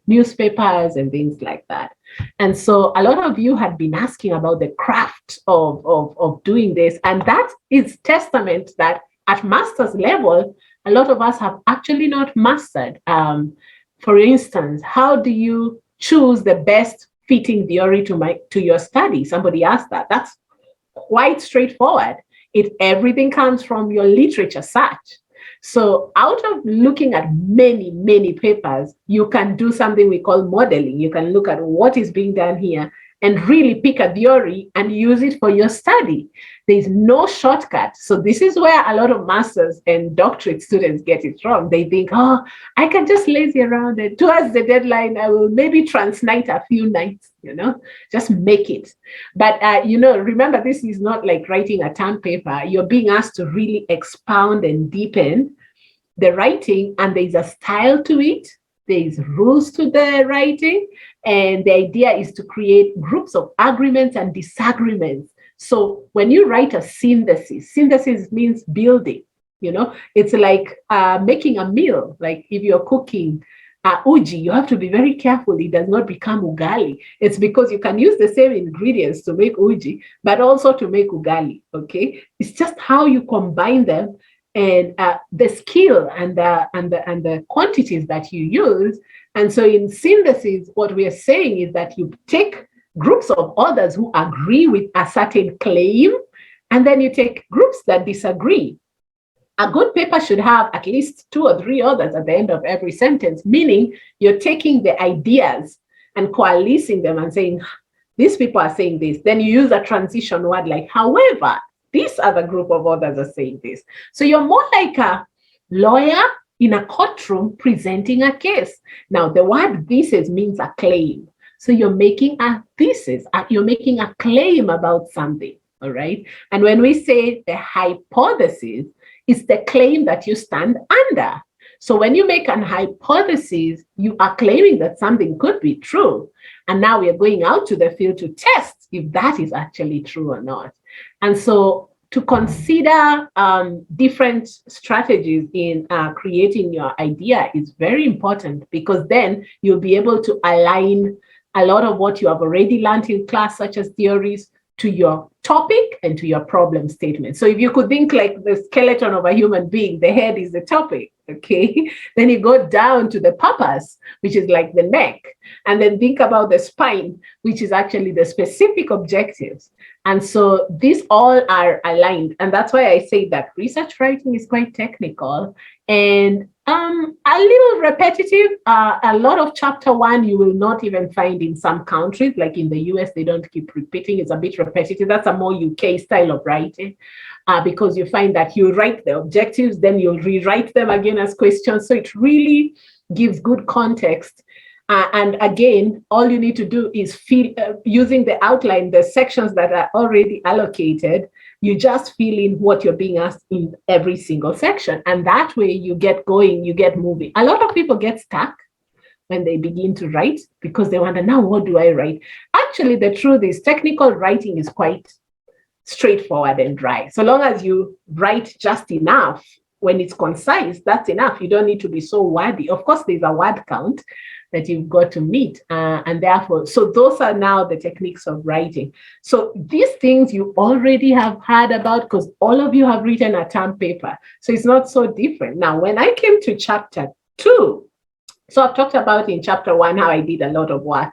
newspapers and things like that. And so a lot of you had been asking about the craft of doing this. And that is testament that at master's level, a lot of us have actually not mastered. For instance, how do you choose the best fitting theory to your study? Somebody asked that. That's quite straightforward. Everything comes from your literature search. So out of looking at many, many papers, you can do something we call modeling. You can look at what is being done here and really pick a theory and use it for your study. There's no shortcut. So this is where a lot of masters and doctorate students get it wrong. They think, oh, I can just lazy around it. Towards the deadline, I will maybe transnight a few nights, just make it. But, remember, this is not like writing a term paper. You're being asked to really expound and deepen the writing, and there's a style to it. There's rules to the writing, and the idea is to create groups of agreements and disagreements. So when you write a synthesis means building. It's like making a meal. Like if you're cooking uji, you have to be very careful it does not become ugali. It's because you can use the same ingredients to make uji, but also to make ugali. Okay, it's just how you combine them. And the skill and the quantities that you use. And so in synthesis, what we are saying is that you take groups of authors who agree with a certain claim, and then you take groups that disagree. A good paper should have at least 2 or 3 authors at the end of every sentence, meaning you're taking the ideas and coalescing them and saying, these people are saying this. Then you use a transition word like, however, this other group of others are saying this. So you're more like a lawyer in a courtroom presenting a case. Now, the word thesis means a claim. So you're making a thesis, you're making a claim about something, all right? And when we say the hypothesis, it's the claim that you stand under. So when you make an hypothesis, you are claiming that something could be true. And now we are going out to the field to test if that is actually true or not. And so to consider different strategies in creating your idea is very important, because then you'll be able to align a lot of what you have already learned in class, such as theories, to your topic and to your problem statement. So if you could think like the skeleton of a human being, the head is the topic, okay? Then you go down to the purpose, which is like the neck, and then think about the spine, which is actually the specific objectives. And so these all are aligned. And that's why I say that research writing is quite technical and a little repetitive. A lot of chapter 1 you will not even find in some countries, like in the US, they don't keep repeating. It's a bit repetitive. That's a more UK style of writing, because you find that you write the objectives, then you'll rewrite them again as questions. So it really gives good context. And again, all you need to do is fill, using the outline, the sections that are already allocated, you just fill in what you're being asked in every single section. And that way you get going, you get moving. A lot of people get stuck when they begin to write because they wonder, now what do I write? Actually, the truth is technical writing is quite straightforward and dry. So long as you write just enough, when it's concise, that's enough. You don't need to be so wordy. Of course, there's a word count that you've got to meet. And therefore, so those are now the techniques of writing. So these things you already have heard about because all of you have written a term paper. So it's not so different. Now, when I came to chapter 2, so I've talked about in chapter 1 how I did a lot of work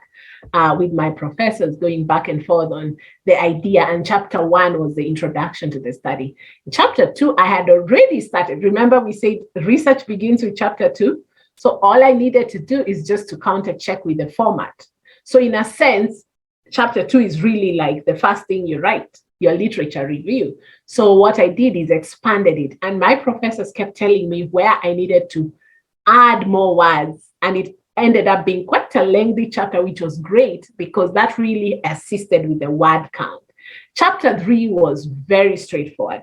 with my professors going back and forth on the idea. And chapter 1 was the introduction to the study. In chapter 2, I had already started. Remember, we said research begins with chapter 2. So all I needed to do is just to counter check with the format. So in a sense, chapter 2 is really like the first thing you write, your literature review. So what I did is expanded it. And my professors kept telling me where I needed to add more words. And it ended up being quite a lengthy chapter, which was great because that really assisted with the word count. Chapter 3 was very straightforward.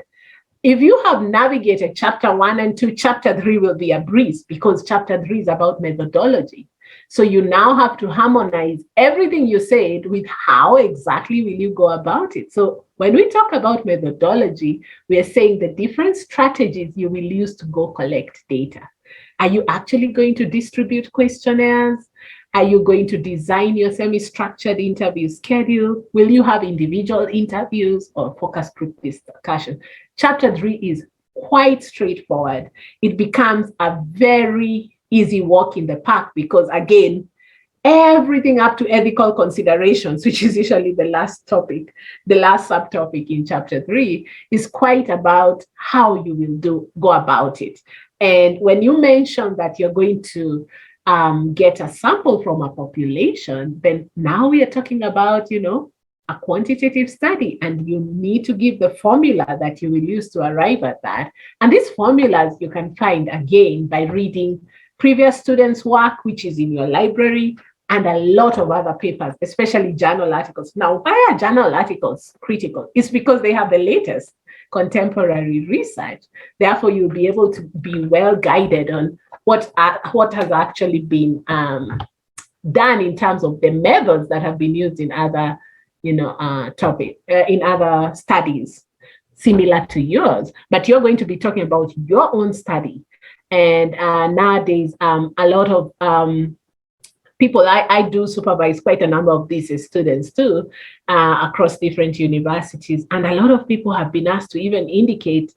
If you have navigated chapter 1 and 2, chapter 3 will be a breeze because chapter 3 is about methodology. So you now have to harmonize everything you said with how exactly will you go about it. So when we talk about methodology, we are saying the different strategies you will use to go collect data. Are you actually going to distribute questionnaires? Are you going to design your semi-structured interview schedule? Will you have individual interviews or focus group discussion? Chapter 3 is quite straightforward. It becomes a very easy walk in the park because, again, everything up to ethical considerations, which is usually the last topic, the last subtopic in chapter 3, is quite about how you will go about it. And when you mention that you're going to get a sample from a population, then now we are talking about, a quantitative study, and you need to give the formula that you will use to arrive at that. And these formulas you can find, again, by reading previous students' work, which is in your library, and a lot of other papers, especially journal articles. Now, why are journal articles critical? It's because they have the latest contemporary research. Therefore, you'll be able to be well guided on what has actually been done in terms of the methods that have been used in other, in other studies similar to yours. But you're going to be talking about your own study. And nowadays, a lot of people, I do supervise quite a number of these students too, across different universities. And a lot of people have been asked to even indicate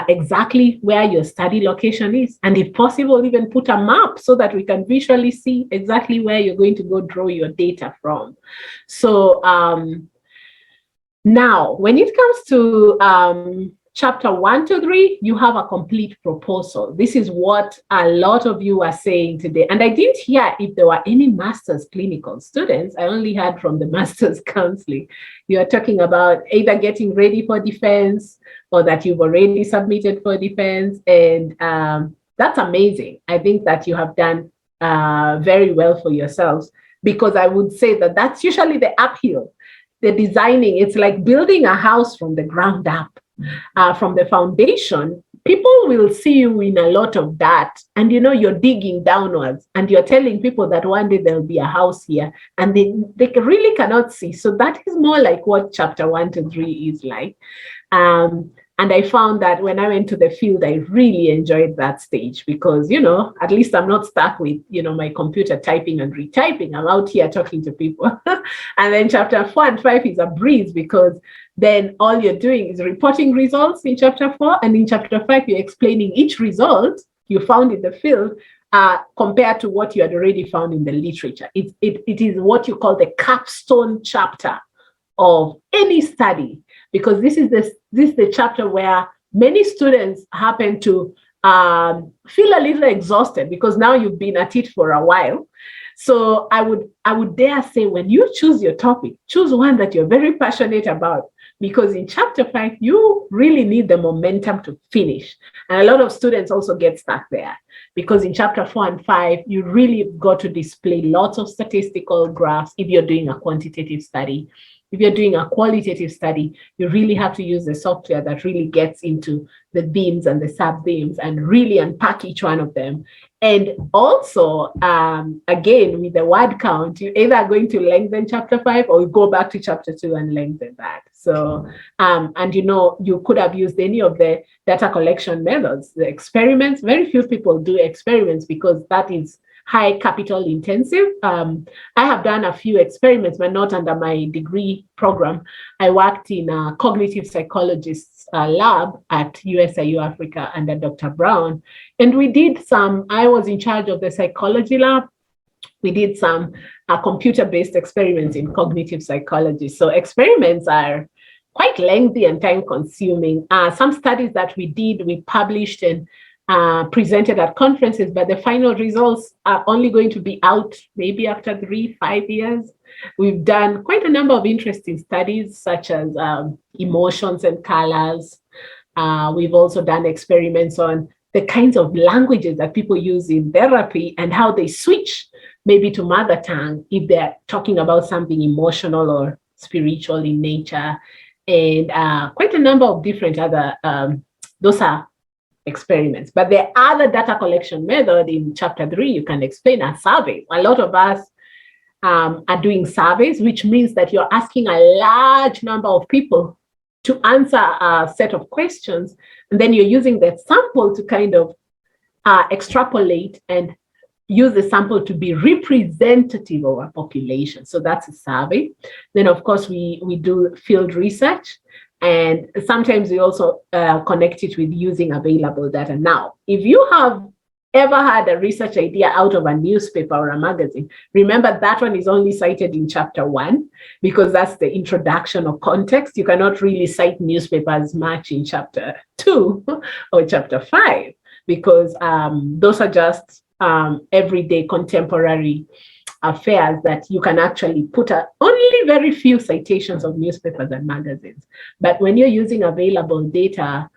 exactly where your study location is. And if possible, even put a map so that we can visually see exactly where you're going to go draw your data from. So now, when it comes to chapter 1 to 3, you have a complete proposal. This is what a lot of you are saying today. And I didn't hear if there were any master's clinical students. I only heard from the master's counseling. You are talking about either getting ready for defense or that you've already submitted for defense. And that's amazing. I think that you have done very well for yourselves, because I would say that that's usually the uphill. The designing, it's like building a house from the ground up. From the foundation, people will see you in a lot of that, and you're digging downwards, and you're telling people that one day there'll be a house here, and they really cannot see. So that is more like what chapter 1 to 3 is like. And I found that when I went to the field, I really enjoyed that stage because, at least I'm not stuck with, my computer typing and retyping. I'm out here talking to people. And then chapter 4 and 5 is a breeze, because then all you're doing is reporting results in chapter 4. And in chapter 5, you're explaining each result you found in the field compared to what you had already found in the literature. It is what you call the capstone chapter of any study, because this is the chapter where many students happen to feel a little exhausted, because now you've been at it for a while. So I would dare say, when you choose your topic, choose one that you're very passionate about, because in chapter 5, you really need the momentum to finish. And a lot of students also get stuck there, because in chapter 4 and 5, you really got to display lots of statistical graphs if you're doing a quantitative study. If you're doing a qualitative study, you really have to use the software that really gets into the themes and the sub-themes and really unpack each one of them. And also, again, with the word count, you're either going to lengthen chapter 5 or you go back to chapter 2 and lengthen that. So, and you could have used any of the data collection methods, the experiments. Very few people do experiments because that is high capital intensive. I have done a few experiments, but not under my degree program. I worked in a cognitive psychologist's lab at USIU Africa under Dr. Brown. And we did I was in charge of the psychology lab. We did some computer-based experiments in cognitive psychology. So experiments are quite lengthy and time-consuming. Some studies that we did, we published and presented at conferences, but the final results are only going to be out maybe after 3-5 years. We've done quite a number of interesting studies, such as emotions and colors. We've also done experiments on the kinds of languages that people use in therapy and how they switch maybe to mother tongue if they're talking about something emotional or spiritual in nature. And quite a number of different other, those are experiments. But the other data collection method in chapter 3, you can explain as surveys. A lot of us are doing surveys, which means that you're asking a large number of people to answer a set of questions. And then you're using that sample to kind of extrapolate and use the sample to be representative of a population. So that's a survey. Then, of course, we do field research. And sometimes we also connect it with using available data. Now, if you have ever had a research idea out of a newspaper or a magazine, remember that one is only cited in chapter 1 because that's the introduction or context. You cannot really cite newspapers much in chapter 2 or chapter 5 because those are just everyday contemporary affairs that you can actually put only very few citations of newspapers and magazines. But when you're using available data,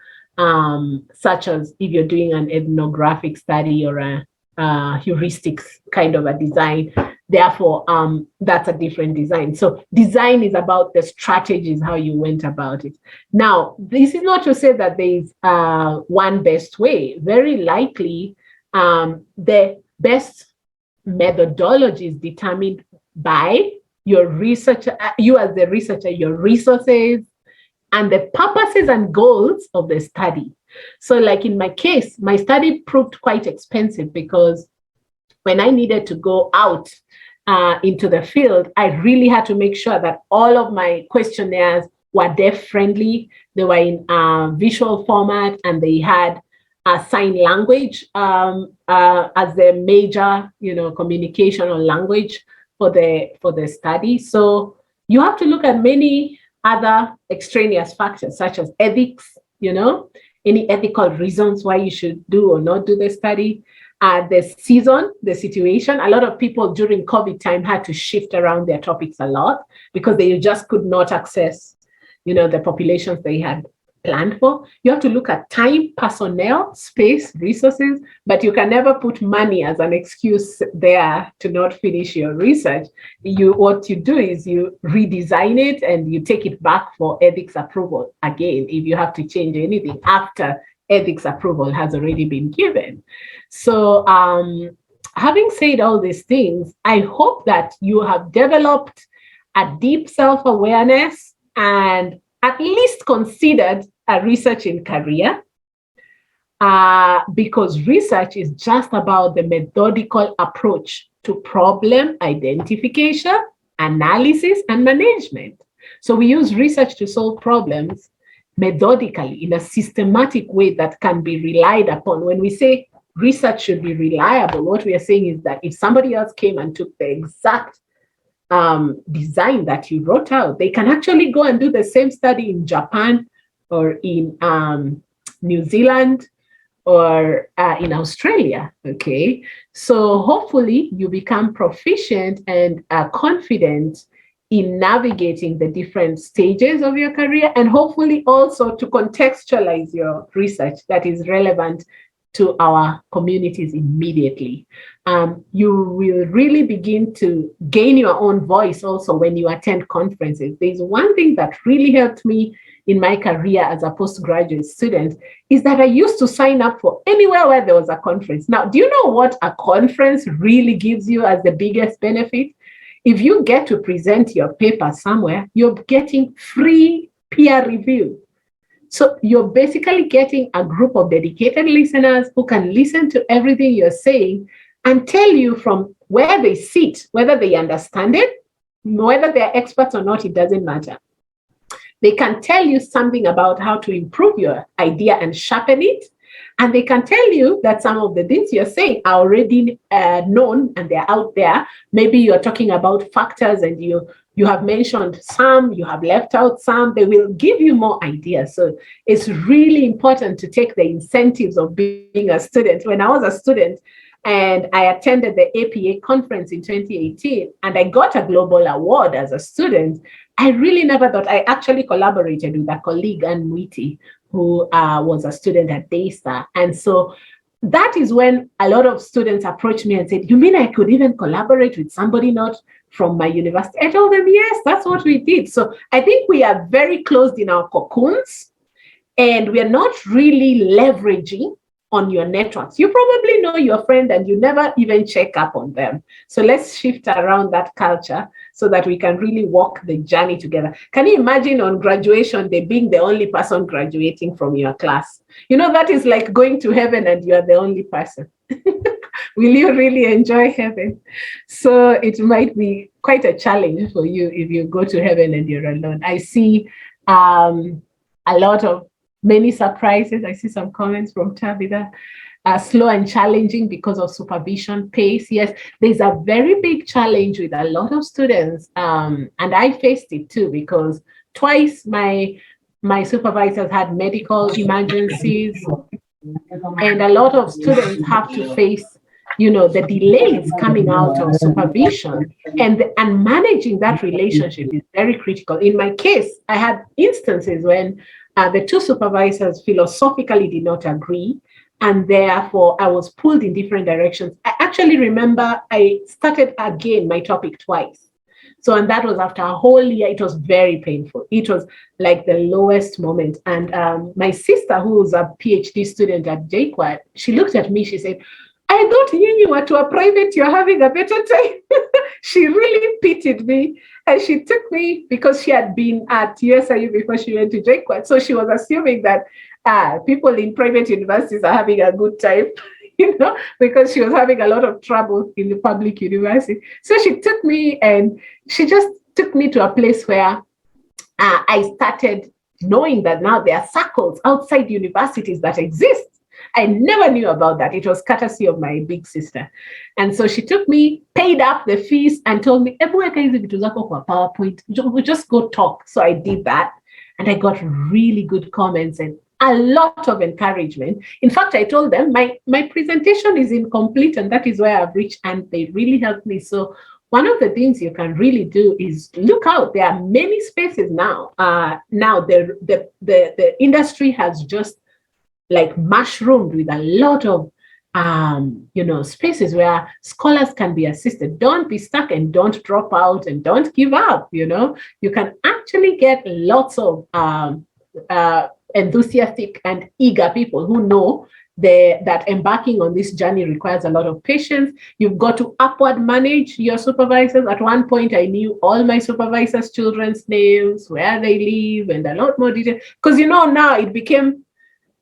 such as if you're doing an ethnographic study or a heuristics kind of a design, therefore, that's a different design. So design is about the strategies, how you went about it. Now, this is not to say that there is one best way. Very likely, the best methodology is determined by your researcher, you as the researcher, your resources, and the purposes and goals of the study. So like in my case, my study proved quite expensive because when I needed to go out into the field, I really had to make sure that all of my questionnaires were deaf-friendly, they were in visual format, and they had sign language as the major, communication or language for the study. So you have to look at many other extraneous factors, such as ethics, any ethical reasons why you should do or not do the study. The season, the situation. A lot of people during COVID time had to shift around their topics a lot because they just could not access, the populations they had planned for. You have to look at time, personnel, space, resources, but you can never put money as an excuse there to not finish your research. What you do is you redesign it and you take it back for ethics approval again if you have to change anything after ethics approval has already been given. So having said all these things, I hope that you have developed a deep self-awareness and at least considered a research in career, because research is just about the methodical approach to problem identification, analysis, and management. So we use research to solve problems methodically in a systematic way that can be relied upon. When we say research should be reliable, what we are saying is that if somebody else came and took the exact design that you wrote out, they can actually go and do the same study in Japan or in New Zealand or in Australia, okay? So hopefully you become proficient and confident in navigating the different stages of your career, and hopefully also to contextualize your research that is relevant to our communities immediately. You will really begin to gain your own voice also when you attend conferences. There's one thing that really helped me in my career as a postgraduate student is that I used to sign up for anywhere where there was a conference. Now, do you know what a conference really gives you as the biggest benefit? If you get to present your paper somewhere, you're getting free peer review. So you're basically getting a group of dedicated listeners who can listen to everything you're saying and tell you from where they sit, whether they understand it, whether they're experts or not, it doesn't matter. They can tell you something about how to improve your idea and sharpen it. And they can tell you that some of the things you're saying are already known and they're out there. Maybe you're talking about factors and you have mentioned some, you have left out some. They will give you more ideas. So it's really important to take the incentives of being a student. When I was a student and I attended the APA conference in 2018 and I got a global award as a student, I really never thought. I actually collaborated with a colleague, Ann Mwiti, who was a student at Daystar. And so that is when a lot of students approached me and said, you mean I could even collaborate with somebody not from my university? I told them, yes, that's what we did. So I think we are very closed in our cocoons and we are not really leveraging on your networks. You probably know your friend and you never even check up on them. So let's shift around that culture so that we can really walk the journey together. Can you imagine on graduation day being the only person graduating from your class? That is like going to heaven and you're the only person. Will you really enjoy heaven? So it might be quite a challenge for you if you go to heaven and you're alone. I see many surprises. I see some comments from Tabitha. Slow and challenging because of supervision pace. Yes, there's a very big challenge with a lot of students, and I faced it too, because twice my supervisors had medical emergencies, and a lot of students have to face, the delays coming out of supervision, and managing that relationship is very critical. In my case, I had instances when the two supervisors philosophically did not agree, and therefore I was pulled in different directions. I actually remember I started again my topic twice. So, and that was after a whole year. It was very painful. It was like the lowest moment. And my sister, who was a PhD student at JQuat, she looked at me, she said, I thought you were to a private, you're having a better time. She really pitied me. And she took me, because she had been at USIU before she went to JQuat. So she was assuming that people in private universities are having a good time, because she was having a lot of trouble in the public university. So she took me, and she just took me to a place where I started knowing that now there are circles outside universities that exist. I never knew about that. It was courtesy of my big sister. And so she took me, paid up the fees, and told me, PowerPoint, we just go talk. So I did that, and I got really good comments and a lot of encouragement. In fact, I told them my presentation is incomplete, and that is where I've reached, and they really helped me. So one of the things you can really do is look out. There are many spaces now. Now the industry has just like mushroomed with a lot of spaces where scholars can be assisted. Don't be stuck, and don't drop out, and don't give up. You can actually get lots of enthusiastic and eager people who know that embarking on this journey requires a lot of patience. You've got to upward manage your supervisors. At one point, I knew all my supervisors' children's names, where they live, and a lot more detail. Because now it became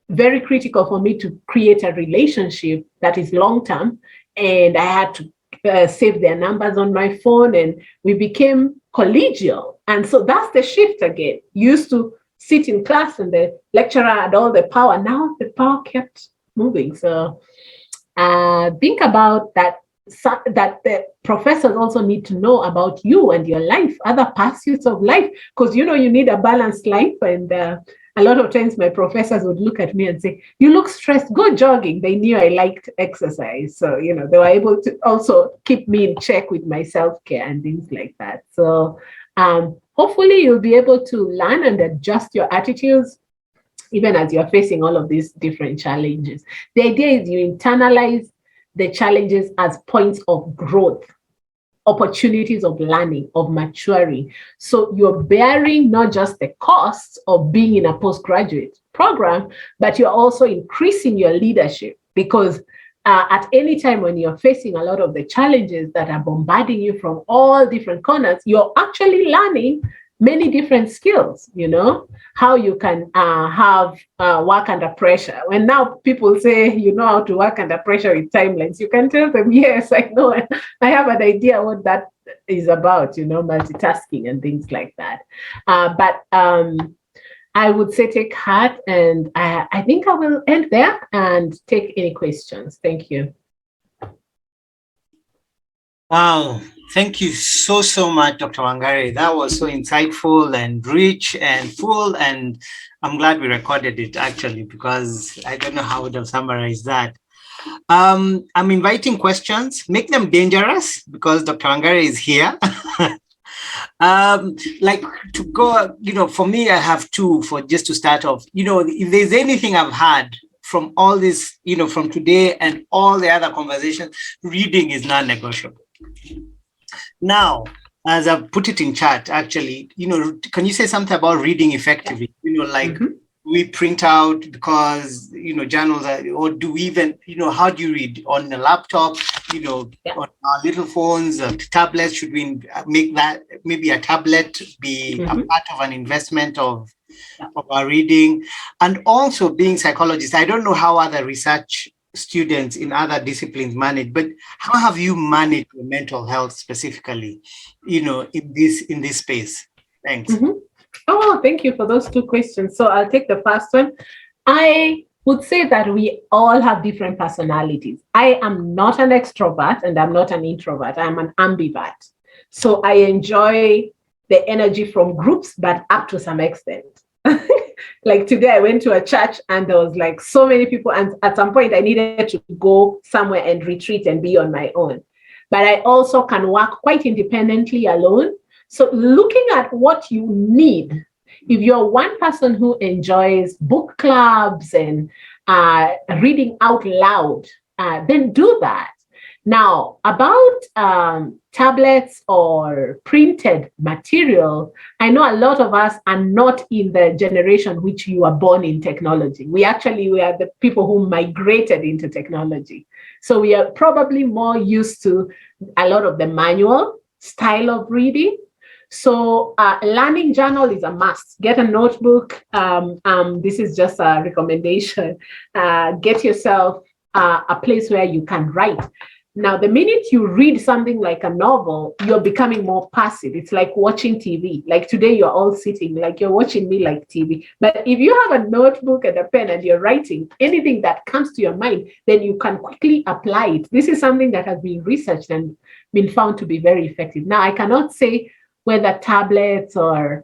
very critical for me to create a relationship that is long-term, and I had to save their numbers on my phone, and we became collegial. And so that's the shift again. Used to sit in class, and the lecturer had all the power. Now the power kept moving. So think about that, that the professors also need to know about you and your life, other pursuits of life, because you need a balanced life. And a lot of times my professors would look at me and say, you look stressed, go jogging. They knew I liked exercise. So, they were able to also keep me in check with my self-care and things like that. So hopefully you'll be able to learn and adjust your attitudes, even as you're facing all of these different challenges. The idea is you internalize the challenges as points of growth, opportunities of learning, of maturing. So you're bearing not just the costs of being in a postgraduate program, but you're also increasing your leadership, because at any time when you're facing a lot of the challenges that are bombarding you from all different corners, you're actually learning many different skills, how you can have work under pressure. When now people say, how to work under pressure with timelines, you can tell them, yes, I know. I have an idea what that is about, multitasking and things like that. But I would say take heart, and I think I will end there and take any questions. Thank you. Wow. Thank you so much, Dr. Wangari. That was so insightful and rich and full, and I'm glad we recorded it, actually, because I don't know how I would have summarized that. I'm inviting questions. Make them dangerous, because Dr. Wangari is here. Like to go, for me, I have two for just to start off. If there's anything I've had from all this, from today and all the other conversations, reading is non-negotiable. Now, as I've put it in chat, actually, can you say something about reading effectively? We print out because, journals are, or do we even, how do you read on a laptop, on our little phones, tablets? Should we make that maybe a tablet be a part of an investment of our reading? And also being psychologists, I don't know how other research students in other disciplines manage, but how have you managed your mental health specifically, in this space? Thanks. Oh, thank you for those two questions. So I'll take the first one. I would say that we all have different personalities. I am not an extrovert and I'm not an introvert. I'm an ambivert. So I enjoy the energy from groups, but up to some extent. Like today, I went to a church and there was like so many people. And at some point, I needed to go somewhere and retreat and be on my own. But I also can work quite independently alone. So looking at what you need, if you're one person who enjoys book clubs and reading out loud, then do that. Now, about tablets or printed material, I know a lot of us are not in the generation which you were born in technology. We are the people who migrated into technology. So we are probably more used to a lot of the manual style of reading. So learning journal is a must. Get a notebook. This is just a recommendation. Get yourself a place where you can write. Now, the minute you read something like a novel, you're becoming more passive. It's like watching TV. Like today, you're all sitting, like you're watching me like TV. But if you have a notebook and a pen and you're writing anything that comes to your mind, then you can quickly apply it. This is something that has been researched and been found to be very effective. Now, I cannot say whether tablets or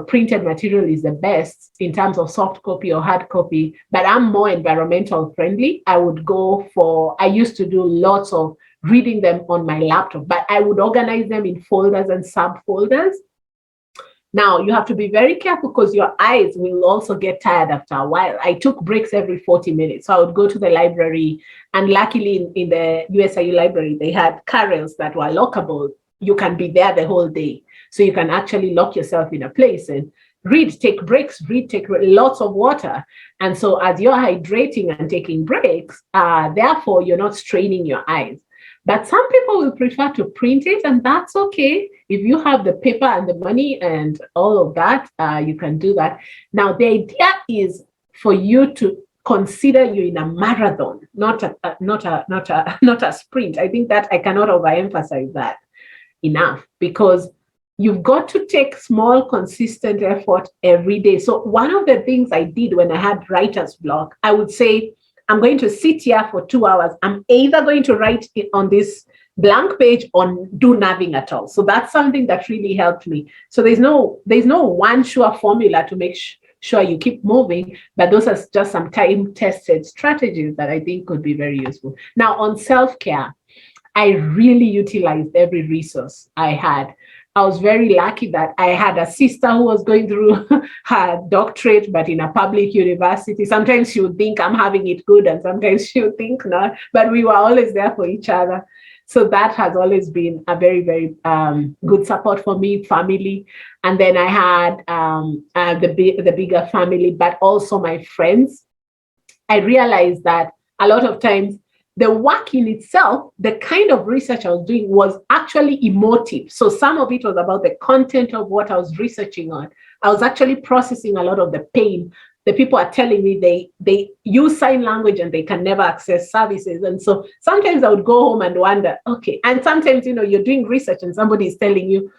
printed material is the best in terms of soft copy or hard copy, but I'm more environmental friendly. I used to do lots of reading them on my laptop, but I would organize them in folders and subfolders. Now, you have to be very careful because your eyes will also get tired after a while. I took breaks every 40 minutes. So I would go to the library, and luckily in the USIU library, they had carrels that were lockable. You can be there the whole day. So you can actually lock yourself in a place and read, take breaks, take lots of water. And so as you're hydrating and taking breaks, therefore you're not straining your eyes. But some people will prefer to print it, and that's okay. If you have the paper and the money and all of that, you can do that. Now, the idea is for you to consider you in a marathon, not a sprint. I think that I cannot overemphasize that enough, because you've got to take small, consistent effort every day. So one of the things I did when I had writer's block, I would say, I'm going to sit here for 2 hours. I'm either going to write it on this blank page or do nothing at all. So that's something that really helped me. So there's no one sure formula to make sure you keep moving, but those are just some time-tested strategies that I think could be very useful. Now, on self-care, I really utilized every resource I had. I was very lucky that I had a sister who was going through her doctorate, but in a public university. Sometimes she would think I'm having it good, and sometimes she would think not, but we were always there for each other. So that has always been a very, very good support for me, family. And then I had the bigger family, but also my friends. I realized that a lot of times the work in itself, the kind of research I was doing was actually emotive. So some of it was about the content of what I was researching on. I was actually processing a lot of the pain. The people are telling me they use sign language and they can never access services. And so sometimes I would go home and wonder, okay. And sometimes, you're doing research and somebody is telling you,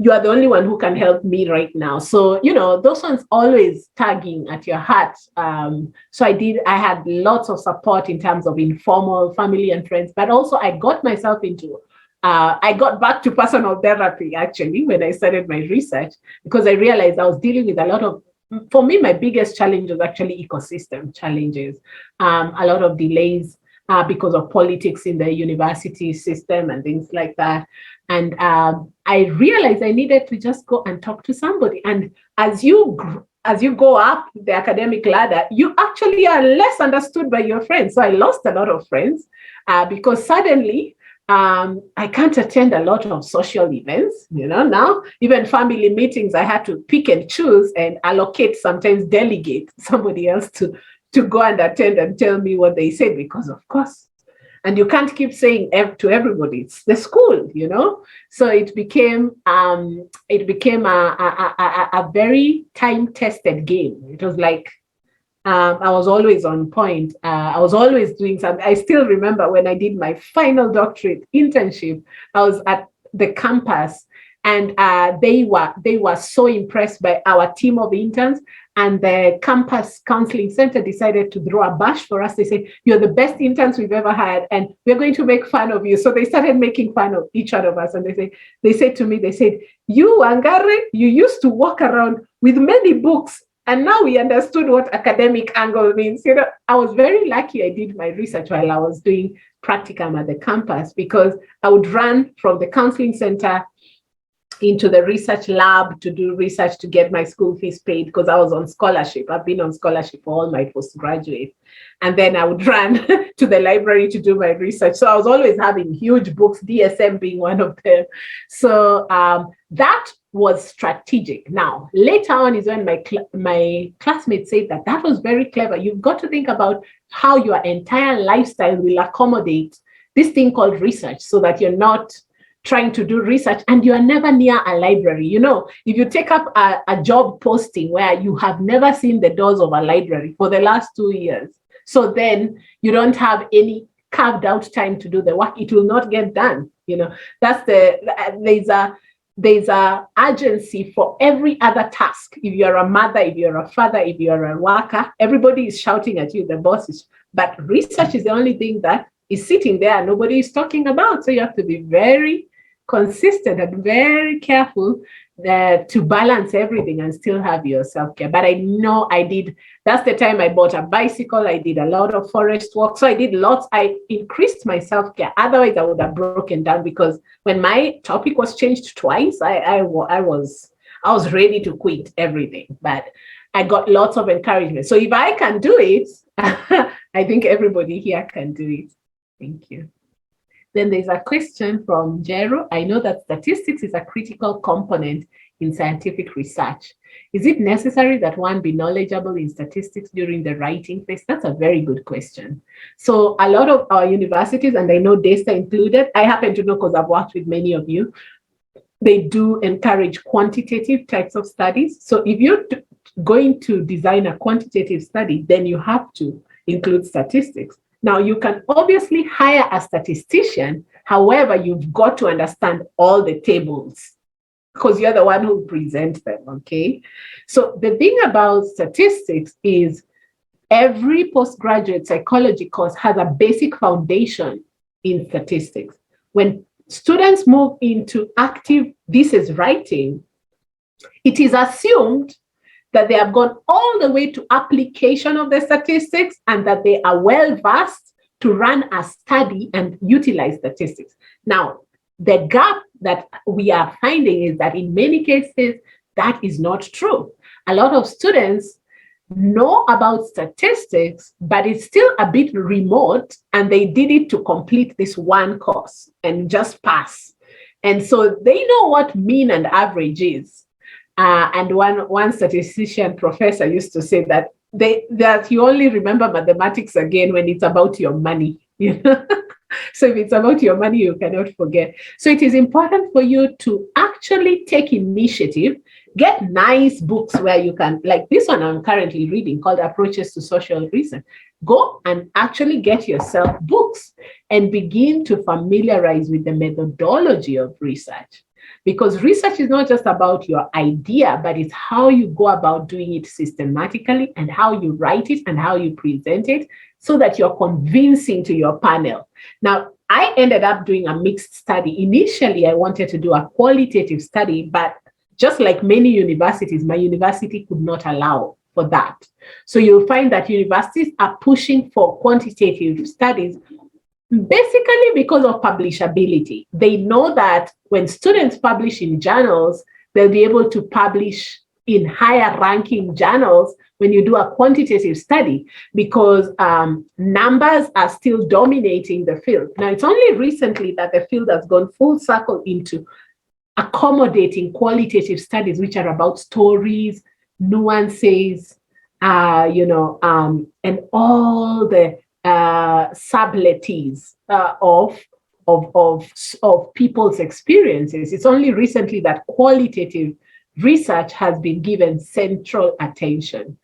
you are the only one who can help me right now. So, those ones always tugging at your heart. So I had lots of support in terms of informal family and friends, but also I got myself I got back to personal therapy actually when I started my research, because I realized I was dealing with a lot of, for me, my biggest challenge was actually ecosystem challenges, a lot of delays because of politics in the university system and things like that. And I realized I needed to just go and talk to somebody. And as you go up the academic ladder, you actually are less understood by your friends. So I lost a lot of friends because suddenly I can't attend a lot of social events. Now even family meetings, I had to pick and choose and allocate, sometimes delegate somebody else to go and attend and tell me what they said, because of course. And you can't keep saying to everybody, it's the school, So it became a very time-tested game. It was like I was always on point. I was always doing something. I still remember when I did my final doctorate internship, I was at the campus And they were so impressed by our team of interns. And the campus counseling center decided to throw a bash for us. They said, "You're the best interns we've ever had, and we're going to make fun of you." So they started making fun of each one of us. And they said to me, they said, "You, Wangari, you used to walk around with many books, and now we understood what academic angle means." You know, I was very lucky I did my research while I was doing practicum at the campus, because I would run from the counseling center into the research lab to do research to get my school fees paid, because I was on scholarship. I've been on scholarship for all my postgraduate. And then I would run to the library to do my research. So I was always having huge books, DSM being one of them. So that was strategic. Now, later on is when my classmates said that was very clever. You've got to think about how your entire lifestyle will accommodate this thing called research, so that you're not trying to do research and you are never near a library. You know, if you take up a job posting where you have never seen the doors of a library for the last 2 years, so then you don't have any carved out time to do the work, it will not get done. You know, that's there's a urgency for every other task. If you're a mother, if you're a father, if you're a worker, everybody is shouting at you, the boss is, but research is the only thing that is sitting there and nobody is talking about. So you have to be very consistent and very careful to balance everything and still have your self-care. But I know I did, that's the time I bought a bicycle. I did a lot of forest walk. So I did lots, I increased my self-care. Otherwise I would have broken down, because when my topic was changed twice, I was ready to quit everything, but I got lots of encouragement. So if I can do it, I think everybody here can do it. Thank you. Then there's a question from Jero. I know that statistics is a critical component in scientific research. Is it necessary that one be knowledgeable in statistics during the writing phase? That's a very good question. So a lot of our universities, and I know Daystar included, I happen to know because I've worked with many of you, they do encourage quantitative types of studies. So if you're going to design a quantitative study, then you have to include statistics. Now, you can obviously hire a statistician. However, you've got to understand all the tables, because you're the one who presents them, okay? So the thing about statistics is every postgraduate psychology course has a basic foundation in statistics. When students move into active thesis writing, it is assumed that they have gone all the way to application of the statistics and that they are well versed to run a study and utilize statistics. Now, the gap that we are finding is that in many cases, that is not true. A lot of students know about statistics, but it's still a bit remote, and they did it to complete this one course and just pass. And so they know what mean and average is. And one statistician professor used to say that that you only remember mathematics again when it's about your money. You know? So if it's about your money, you cannot forget. So it is important for you to actually take initiative, get nice books where you can, like this one I'm currently reading called Approaches to Social Reason. Go and actually get yourself books and begin to familiarize with the methodology of research. Because research is not just about your idea, but it's how you go about doing it systematically and how you write it and how you present it so that you're convincing to your panel. Now, I ended up doing a mixed study. Initially, I wanted to do a qualitative study, but just like many universities, my university could not allow for that. So you'll find that universities are pushing for quantitative studies basically because of publishability. They know that when students publish in journals, they'll be able to publish in higher ranking journals when you do a quantitative study, because numbers are still dominating the field. Now, it's only recently that the field has gone full circle into accommodating qualitative studies, which are about stories, nuances, and all the subtleties of people's experiences. It's only recently that qualitative research has been given central attention.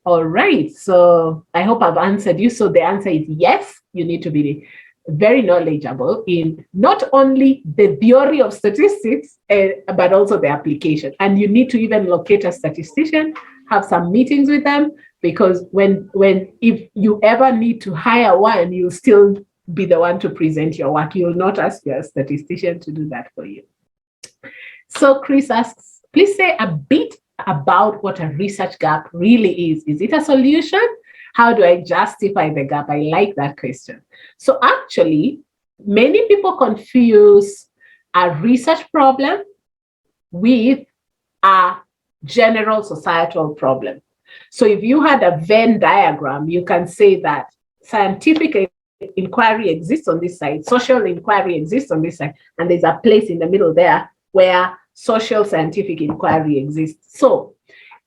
All right, so I hope I've answered you. So the answer is yes, you need to be very knowledgeable in not only the theory of statistics, but also the application. And you need to even locate a statistician, have some meetings with them, because if you ever need to hire one, you'll still be the one to present your work. You'll not ask your statistician to do that for you. So Chris asks, please say a bit about what a research gap really is. Is it a solution? How do I justify the gap? I like that question. So actually, many people confuse a research problem with a general societal problem. So if you had a Venn diagram, you can say that scientific inquiry exists on this side, social inquiry exists on this side, and there's a place in the middle there where social scientific inquiry exists. So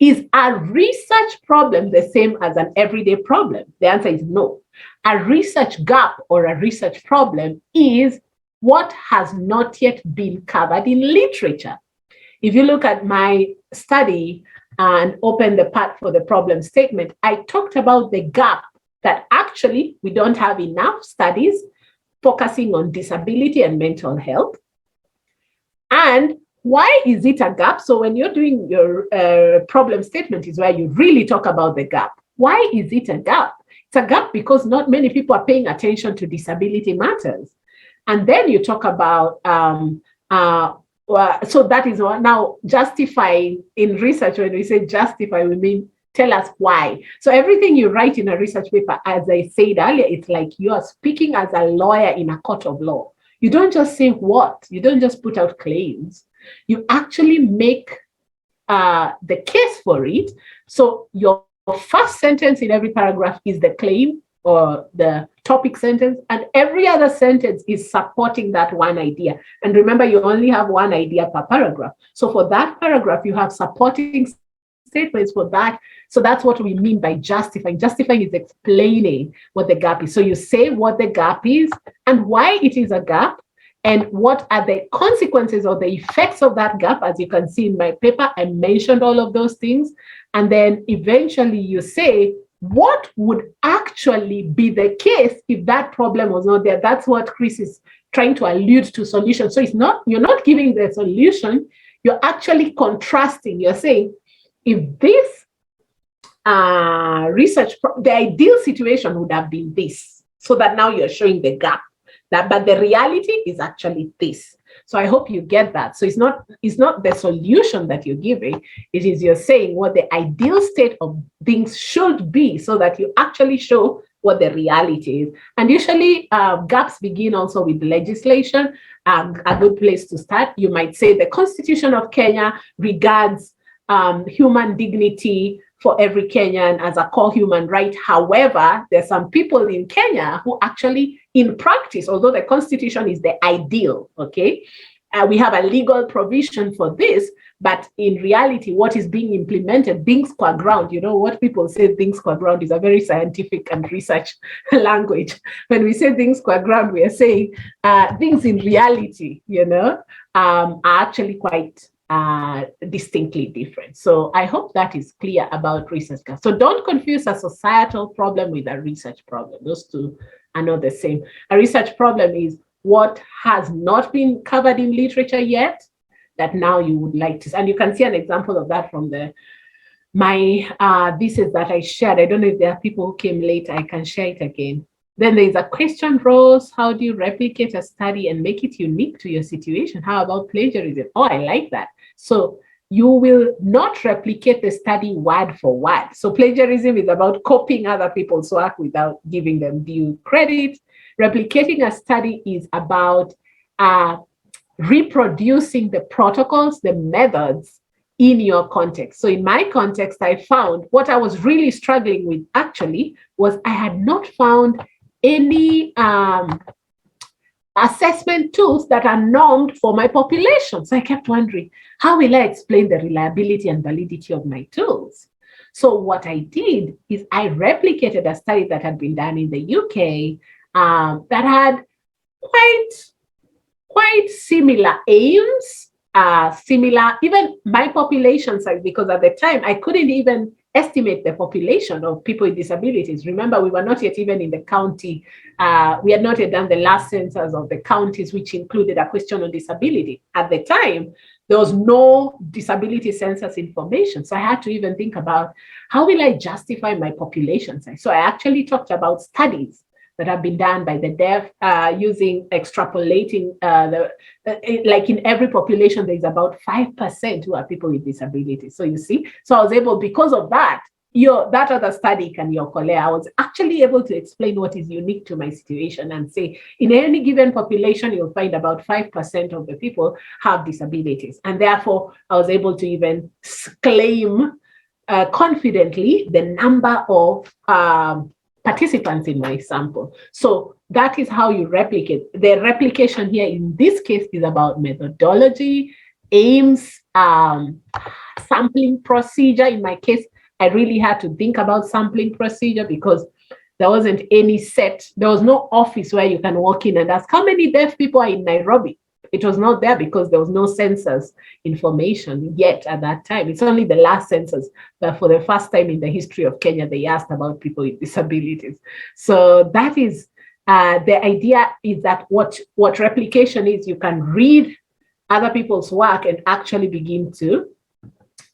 is a research problem the same as an everyday problem? The answer is no. A research gap or a research problem is what has not yet been covered in literature. If you look at my study and open the part for the problem statement, I talked about the gap that actually we don't have enough studies focusing on disability and mental health. And why is it a gap? So when you're doing your problem statement is where you really talk about the gap. Why is it a gap? It's a gap because not many people are paying attention to disability matters. And then you talk about, so that is what now justifying in research. When we say justify, we mean tell us why. So everything you write in a research paper, as I said earlier, it's like you are speaking as a lawyer in a court of law. You don't just say what, you don't just put out claims. You actually make the case for it. So your first sentence in every paragraph is the claim or the topic sentence, and every other sentence is supporting that one idea. And remember, you only have one idea per paragraph. So for that paragraph, you have supporting statements for that. So that's what we mean by justifying. Justifying is explaining what the gap is. So you say what the gap is and why it is a gap, and what are the consequences or the effects of that gap. As you can see in my paper, I mentioned all of those things. And then eventually you say, what would actually be the case if that problem was not there? That's what Chris is trying to allude to, solution. So it's not, you're not giving the solution, you're actually contrasting. You're saying, if this the ideal situation would have been this, so that now you're showing the gap. But the reality is actually this. So I hope you get that. So it's not the solution that you're giving. It is you're saying what the ideal state of things should be, so that you actually show what the reality is. And usually gaps begin also with legislation. A good place to start, you might say the Constitution of Kenya regards human dignity for every Kenyan as a core human right. However, there's some people in Kenya who actually, in practice, although the Constitution is the ideal, okay, we have a legal provision for this, but in reality, what is being implemented, things qua ground, you know, what people say things qua ground is a very scientific and research language. When we say things qua ground, we are saying things in reality, you know, are actually quite distinctly different. So I hope that is clear about research gaps. So don't confuse a societal problem with a research problem. Those two are not the same. A research problem is what has not been covered in literature yet that now you would like to. And you can see an example of that from my thesis that I shared. I don't know if there are people who came later. I can share it again. Then there's a question, Rose. How do you replicate a study and make it unique to your situation? How about plagiarism? Oh, I like that. So you will not replicate the study word for word. So plagiarism is about copying other people's work without giving them due credit. Replicating a study is about reproducing the protocols, the methods in your context. So in my context, I found what I was really struggling with actually was I had not found any assessment tools that are normed for my population. So I kept wondering, how will I explain the reliability and validity of my tools? So what I did is I replicated a study that had been done in the UK that had quite similar aims, similar, even my population size, because at the time I couldn't even estimate the population of people with disabilities. Remember, we were not yet even in the county. We had not yet done the last census of the counties, which included a question on disability. At the time, there was no disability census information. So I had to even think about, how will I justify my population size? So I actually talked about studies that have been done by the deaf, using extrapolating, like in every population, there's about 5% who are people with disabilities. So you see, so I was able, because of that, that other study, I was actually able to explain what is unique to my situation and say, in any given population, you'll find about 5% of the people have disabilities. And therefore, I was able to even claim confidently the number of participants in my sample. So that is how you replicate. The replication here in this case is about methodology, aims, sampling procedure. In my case, I really had to think about sampling procedure because there wasn't any set. There was no office where you can walk in and ask, how many deaf people are in Nairobi? It was not there because there was no census information yet at that time. It's only the last census that for the first time in the history of Kenya, they asked about people with disabilities. So that is, the idea is that what replication is, you can read other people's work and actually begin to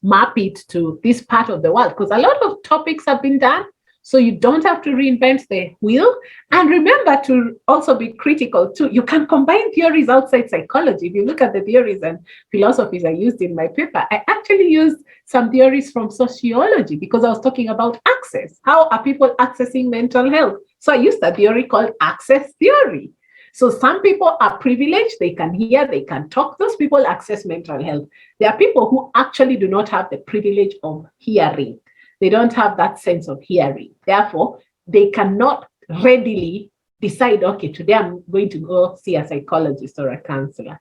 map it to this part of the world, because a lot of topics have been done. So you don't have to reinvent the wheel. And remember to also be critical too. You can combine theories outside psychology. If you look at the theories and philosophies I used in my paper, I actually used some theories from sociology because I was talking about access. How are people accessing mental health? So I used a theory called access theory. So some people are privileged, they can hear, they can talk. Those people access mental health. There are people who actually do not have the privilege of hearing. They don't have that sense of hearing. Therefore, they cannot readily decide, okay, today I'm going to go see a psychologist or a counselor.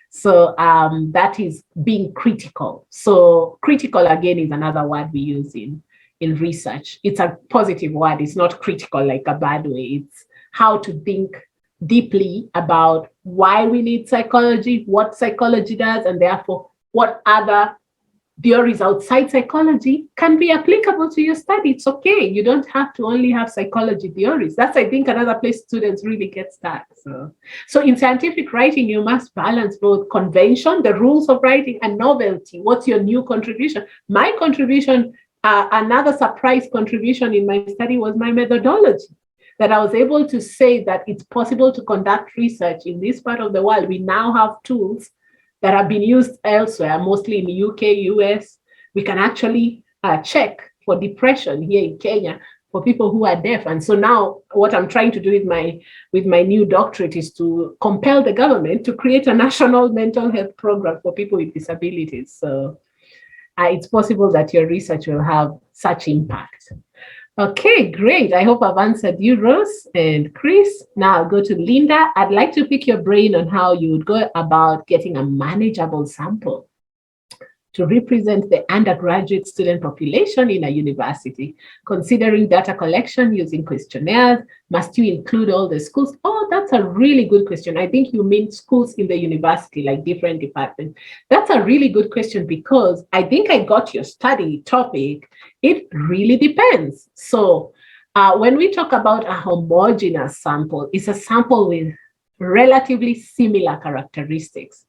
So that is being critical. So critical, again, is another word we use in research. It's a positive word. It's not critical like a bad way. It's how to think deeply about why we need psychology, what psychology does, and therefore what other theories outside psychology can be applicable to your study. It's okay. You don't have to only have psychology theories. That's, I think, another place students really get stuck. So in scientific writing, you must balance both convention, the rules of writing, and novelty. What's your new contribution? My contribution, another surprise contribution in my study was my methodology. That I was able to say that it's possible to conduct research in this part of the world. We now have tools that have been used elsewhere, mostly in the UK, US. We can actually check for depression here in Kenya for people who are deaf. And so now what I'm trying to do with my new doctorate is to compel the government to create a national mental health program for people with disabilities. So it's possible that your research will have such impact. Okay, great. I hope I've answered you, Rose and Chris. Now I'll go to Linda. I'd like to pick your brain on how you would go about getting a manageable sample to represent the undergraduate student population in a university. Considering data collection using questionnaires, must you include all the schools? Oh, that's a really good question. I think you mean schools in the university, like different departments. That's a really good question because I think I got your study topic. It really depends. So when we talk about a homogeneous sample, it's a sample with relatively similar characteristics.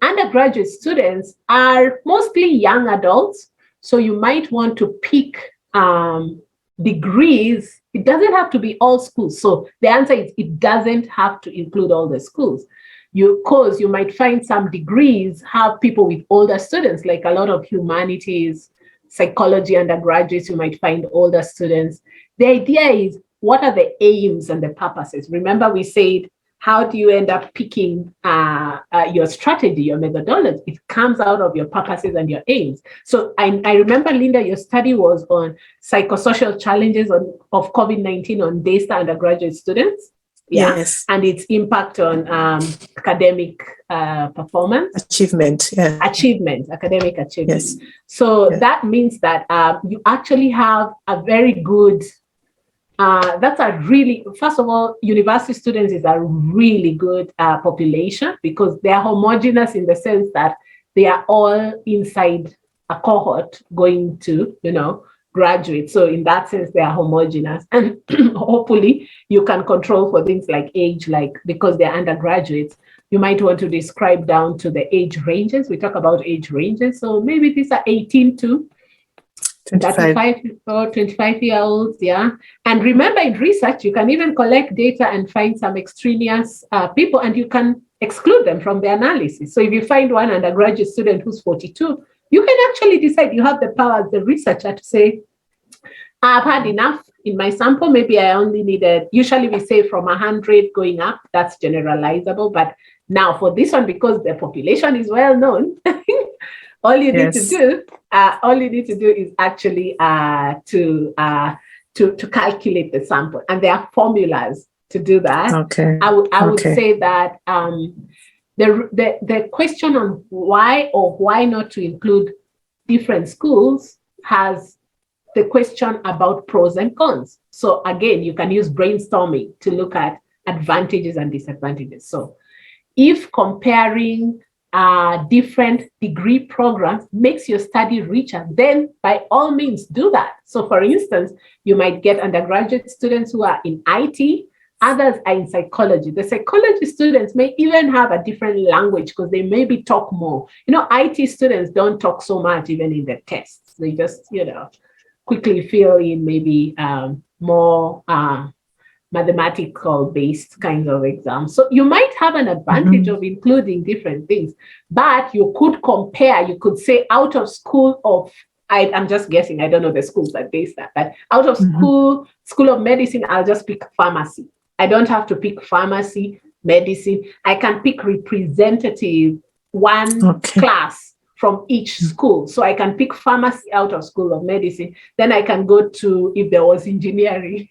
Undergraduate students are mostly young adults, so you might want to pick degrees. It doesn't have to be all schools. So the answer is it doesn't have to include all the schools. Because you might find some degrees have people with older students, like a lot of humanities, psychology undergraduates, you might find older students. The idea is, what are the aims and the purposes? Remember, we said, how do you end up picking your strategy, your methodology? It comes out of your purposes and your aims. So I remember, Linda, your study was on psychosocial challenges of COVID-19 on Daystar undergraduate students. Yeah. Yes. And its impact on academic performance. Achievement, yeah. Academic achievement. Yes. So that means that you actually have a very good, first of all, university students is a really good population because they are homogeneous in the sense that they are all inside a cohort going to graduates. So in that sense, they are homogeneous. And hopefully you can control for things like age, like because they're undergraduates, you might want to describe down to the age ranges. We talk about age ranges. So maybe these are 18 to 35 or 25-year-olds, yeah. And remember, in research, you can even collect data and find some extraneous people, and you can exclude them from the analysis. So if you find one undergraduate student who's 42, you can actually decide, you have the power as the researcher to say, I've had enough in my sample. Maybe I only needed, usually we say from 100 going up, that's generalizable. But now for this one, because the population is well known, all you need to do is actually to calculate the sample, and there are formulas to do that. Okay. I would say that the question on why or why not to include different schools has the question about pros and cons. So again, you can use brainstorming to look at advantages and disadvantages. So if comparing different degree programs makes your study richer, then by all means do that. So for instance, you might get undergraduate students who are in IT, others are in psychology. The psychology students may even have a different language because they maybe talk more. IT students don't talk so much even in the tests. They just, quickly fill in maybe more mathematical based kinds of exams. So you might have an advantage of including different things, but you could compare, you could say out of school of, I'm just guessing, I don't know the schools at Daystar, but out of school of medicine, I'll just pick pharmacy. I don't have to pick pharmacy, medicine. I can pick representative class from each school. So I can pick pharmacy out of School of Medicine. Then I can go to, if there was engineering,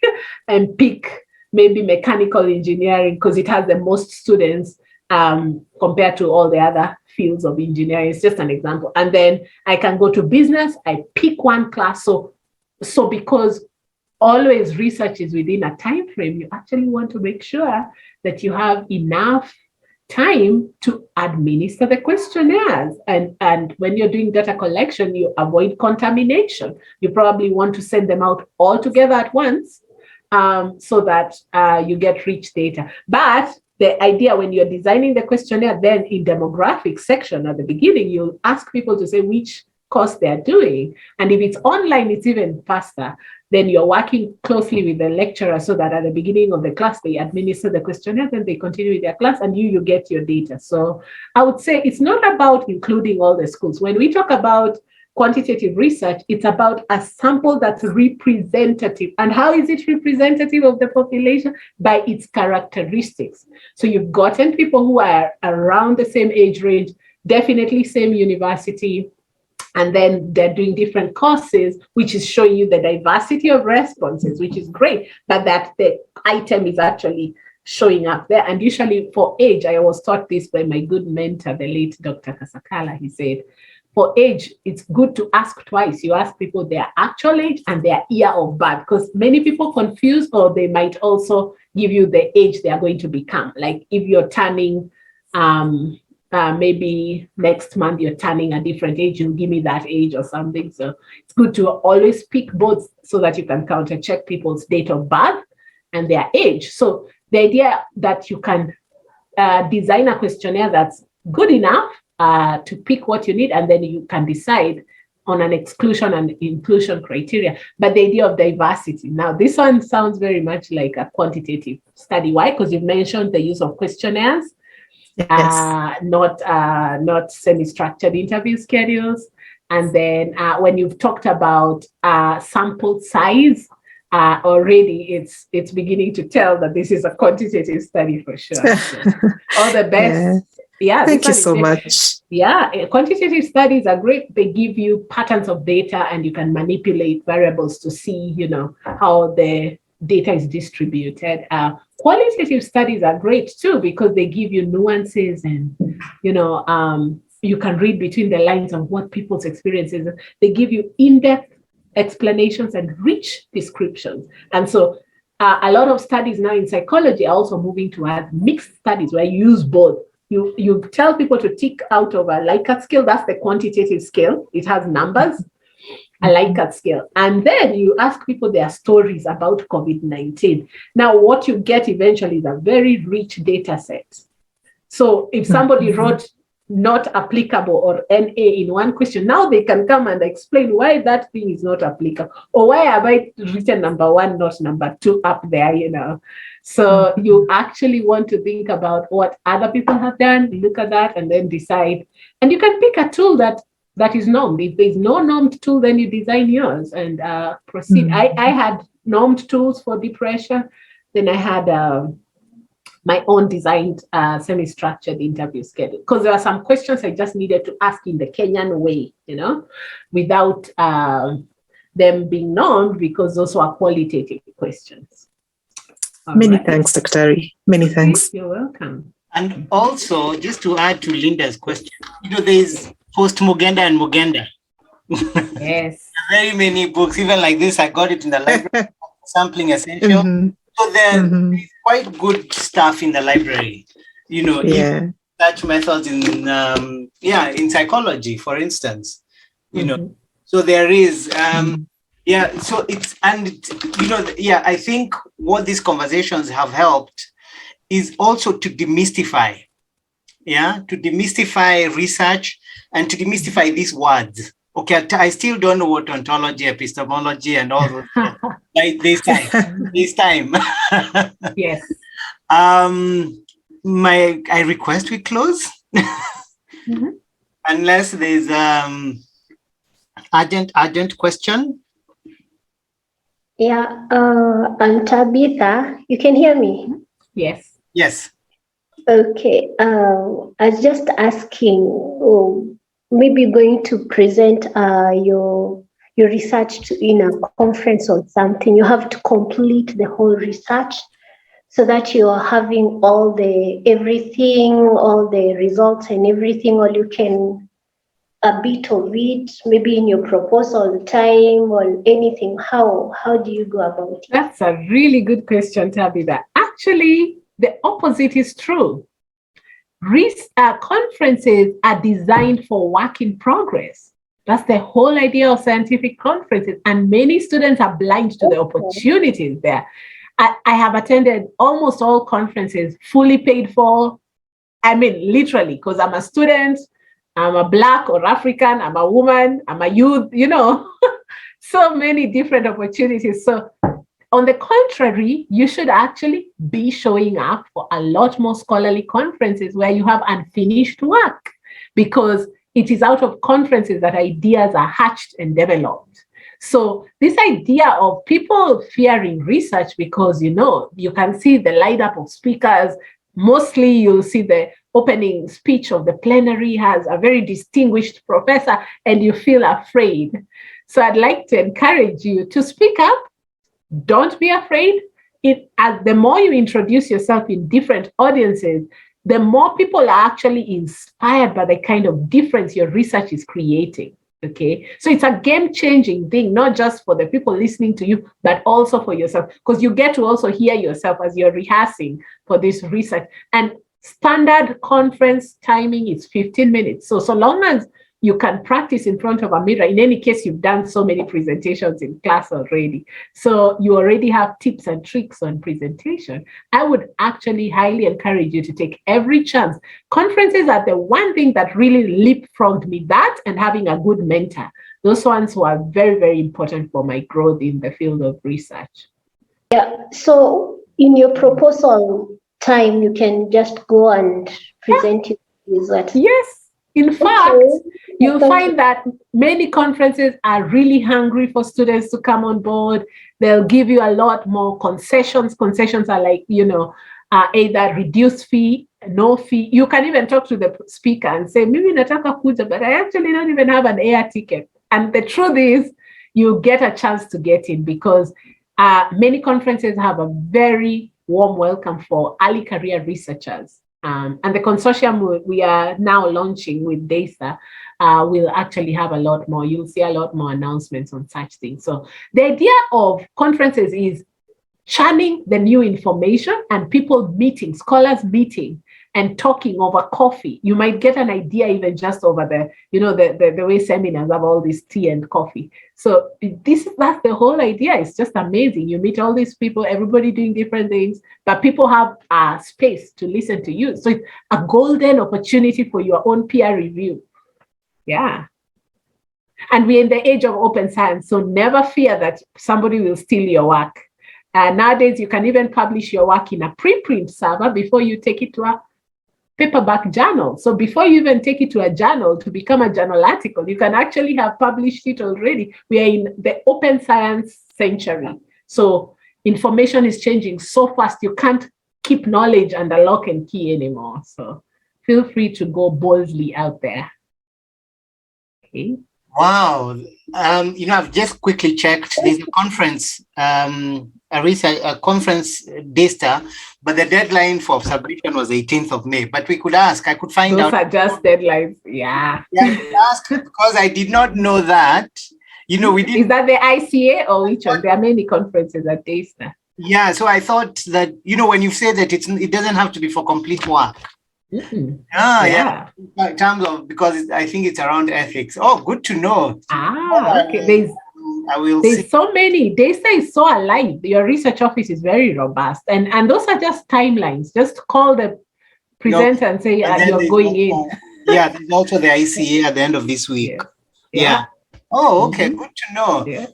and pick maybe mechanical engineering because it has the most students compared to all the other fields of engineering. It's just an example. And then I can go to business, I pick one class. So because always research is within a time frame, you actually want to make sure that you have enough time to administer the questionnaires. And when you're doing data collection, you avoid contamination. You probably want to send them out all together at once so that you get rich data. But the idea when you're designing the questionnaire, then in demographic section at the beginning, you ask people to say which course they're doing. And if it's online, it's even faster. Then you're working closely with the lecturer so that at the beginning of the class, they administer the questionnaire, then they continue with their class, and you get your data. So I would say it's not about including all the schools. When we talk about quantitative research, it's about a sample that's representative. And how is it representative of the population? By its characteristics. So you've gotten people who are around the same age range, definitely same university, and then they're doing different courses, which is showing you the diversity of responses, which is great, but that the item is actually showing up there. And usually for age, I was taught this by my good mentor, the late Dr. Kasakala. He said, for age, it's good to ask twice. You ask people their actual age and their year of birth, because many people confuse, or they might also give you the age they are going to become. Like if you're turning, maybe next month you're turning a different age, you'll give me that age or something. So it's good to always pick both so that you can counter check people's date of birth and their age. So the idea that you can design a questionnaire that's good enough to pick what you need, and then you can decide on an exclusion and inclusion criteria. But the idea of diversity, now this one sounds very much like a quantitative study. Why? Because you've mentioned the use of questionnaires. Yes. Not semi-structured interview schedules. And then when you've talked about sample size, already it's beginning to tell that this is a quantitative study for sure. So, all the best. Yeah. Thank you so much. Yeah, quantitative studies are great. They give you patterns of data and you can manipulate variables to see, how the data is distributed. Qualitative studies are great too, because they give you nuances and, you can read between the lines of what people's experiences are. They give you in-depth explanations and rich descriptions. And so a lot of studies now in psychology are also moving towards mixed studies where you use both. You tell people to tick out of a Likert scale, that's the quantitative scale. It has numbers. a Likert scale. And then you ask people their stories about COVID-19. Now, what you get eventually is a very rich data set. So if somebody wrote not applicable or NA in one question, now they can come and explain why that thing is not applicable, or why have I written number 1, not number 2 up there, So you actually want to think about what other people have done, look at that, and then decide. And you can pick a tool that is normed. If there's no normed tool, then you design yours and proceed. I had normed tools for depression. Then I had my own designed semi-structured interview schedule, because there are some questions I just needed to ask in the Kenyan way, without them being normed, because those were qualitative questions. Many thanks, Dr. Many thanks. You're welcome. And also, just to add to Linda's question, there's post-Mugenda and Mugenda. Yes. Very many books, even like this, I got it in the library, Sampling Essential. So there's quite good stuff in the library, such methods in psychology, for instance, so there is, so it's, and, I think what these conversations have helped is also to demystify, research and to demystify these words. Okay, I still don't know what ontology, epistemology, and all those like this time. Yes. I request we close, unless there's urgent question. Yeah, I'm Tabitha. You can hear me? Yes. Yes. Okay. I was just asking. Maybe you're going to present your research in a conference or something. You have to complete the whole research so that you are having all the results and everything, or you can a bit of it, maybe in your proposal time or anything. How do you go about it? That's a really good question, Tabitha. Actually, the opposite is true. Conferences are designed for work in progress. That's the whole idea of scientific conferences. And many students are blind to the opportunities there. I have attended almost all conferences fully paid for. I mean, literally, because I'm a student, I'm a Black or African, I'm a woman, I'm a youth, so many different opportunities. So on the contrary, you should actually be showing up for a lot more scholarly conferences where you have unfinished work, because it is out of conferences that ideas are hatched and developed. So this idea of people fearing research because, you can see the lineup of speakers, mostly you'll see the opening speech of the plenary has a very distinguished professor and you feel afraid. So I'd like to encourage you to speak up. Don't be afraid. As the more you introduce yourself in different audiences, the more people are actually inspired by the kind of difference your research is creating. Okay, so it's a game-changing thing, not just for the people listening to you, but also for yourself, because you get to also hear yourself as you're rehearsing for this research. And standard conference timing is 15 minutes. So long as you can practice in front of a mirror. In any case, you've done so many presentations in class already. So you already have tips and tricks on presentation. I would actually highly encourage you to take every chance. Conferences are the one thing that really leapfrogged me, that and having a good mentor. Those ones who are very, very important for my growth in the field of research. Yeah, so in your proposal time, you can just go and present your results. Yes. In fact, you'll find that many conferences are really hungry for students to come on board. They'll give you a lot more concessions. Concessions are like, either reduced fee, no fee. You can even talk to the speaker and say, "Mimi nataka kuja, but I actually don't even have an air ticket." And the truth is, you get a chance to get in because many conferences have a very warm welcome for early career researchers. And the consortium we are now launching with Daystar will actually have a lot more. You'll see a lot more announcements on such things. So the idea of conferences is churning the new information and people meeting, scholars meeting, and talking over coffee. You might get an idea even just over the way seminars have all this tea and coffee. So that's the whole idea. It's just amazing. You meet all these people, everybody doing different things, but people have a space to listen to you. So it's a golden opportunity for your own peer review. Yeah. And we're in the age of open science, so never fear that somebody will steal your work. Nowadays, you can even publish your work in a preprint server before you take it to a paperback journal. So before you even take it to a journal to become a journal article, you can actually have published it already. We are in the open science century. So information is changing so fast, you can't keep knowledge under lock and key anymore. So feel free to go boldly out there. Okay. Wow. I've just quickly checked. There's a conference, a conference Daystar, but the deadline for submission was 18th of May. But we could ask, I could find out. Those are just deadlines. Yeah. Yeah, I could ask because I did not know that. We didn't. Is that the ICA or which one? There are many conferences at Daystar. Yeah, so I thought that, when you say that it doesn't have to be for complete work. Mm-hmm. Yeah. In terms of, because I think it's around ethics. Oh, good to know. Okay. There's so many. Daystar is so alive. Your research office is very robust. And those are just timelines. Just call the presenter and say you're going in. Yeah, there's also the ICA at the end of this week. Yeah. Oh, okay. Mm-hmm. Good to know. Yeah.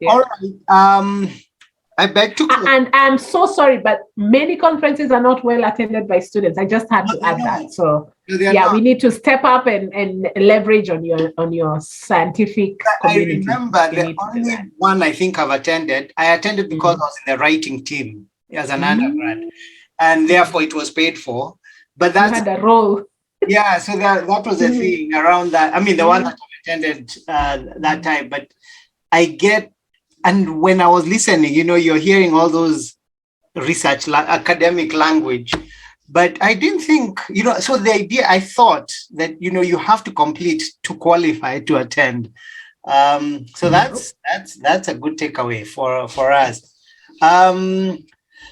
All right. I beg to. And I'm so sorry, but many conferences are not well attended by students. I just had to add that. So we need to step up and leverage on your scientific community. I remember the only one I think I've attended. I attended because I was in the writing team as an undergrad, and therefore it was paid for. But that's had a role. Yeah, so that was the thing around that. I mean, the one that I attended that time, but I get. And when I was listening, you're hearing all those research, academic language, but I didn't think, so the idea, I thought that, you have to complete to qualify to attend. So that's a good takeaway for us.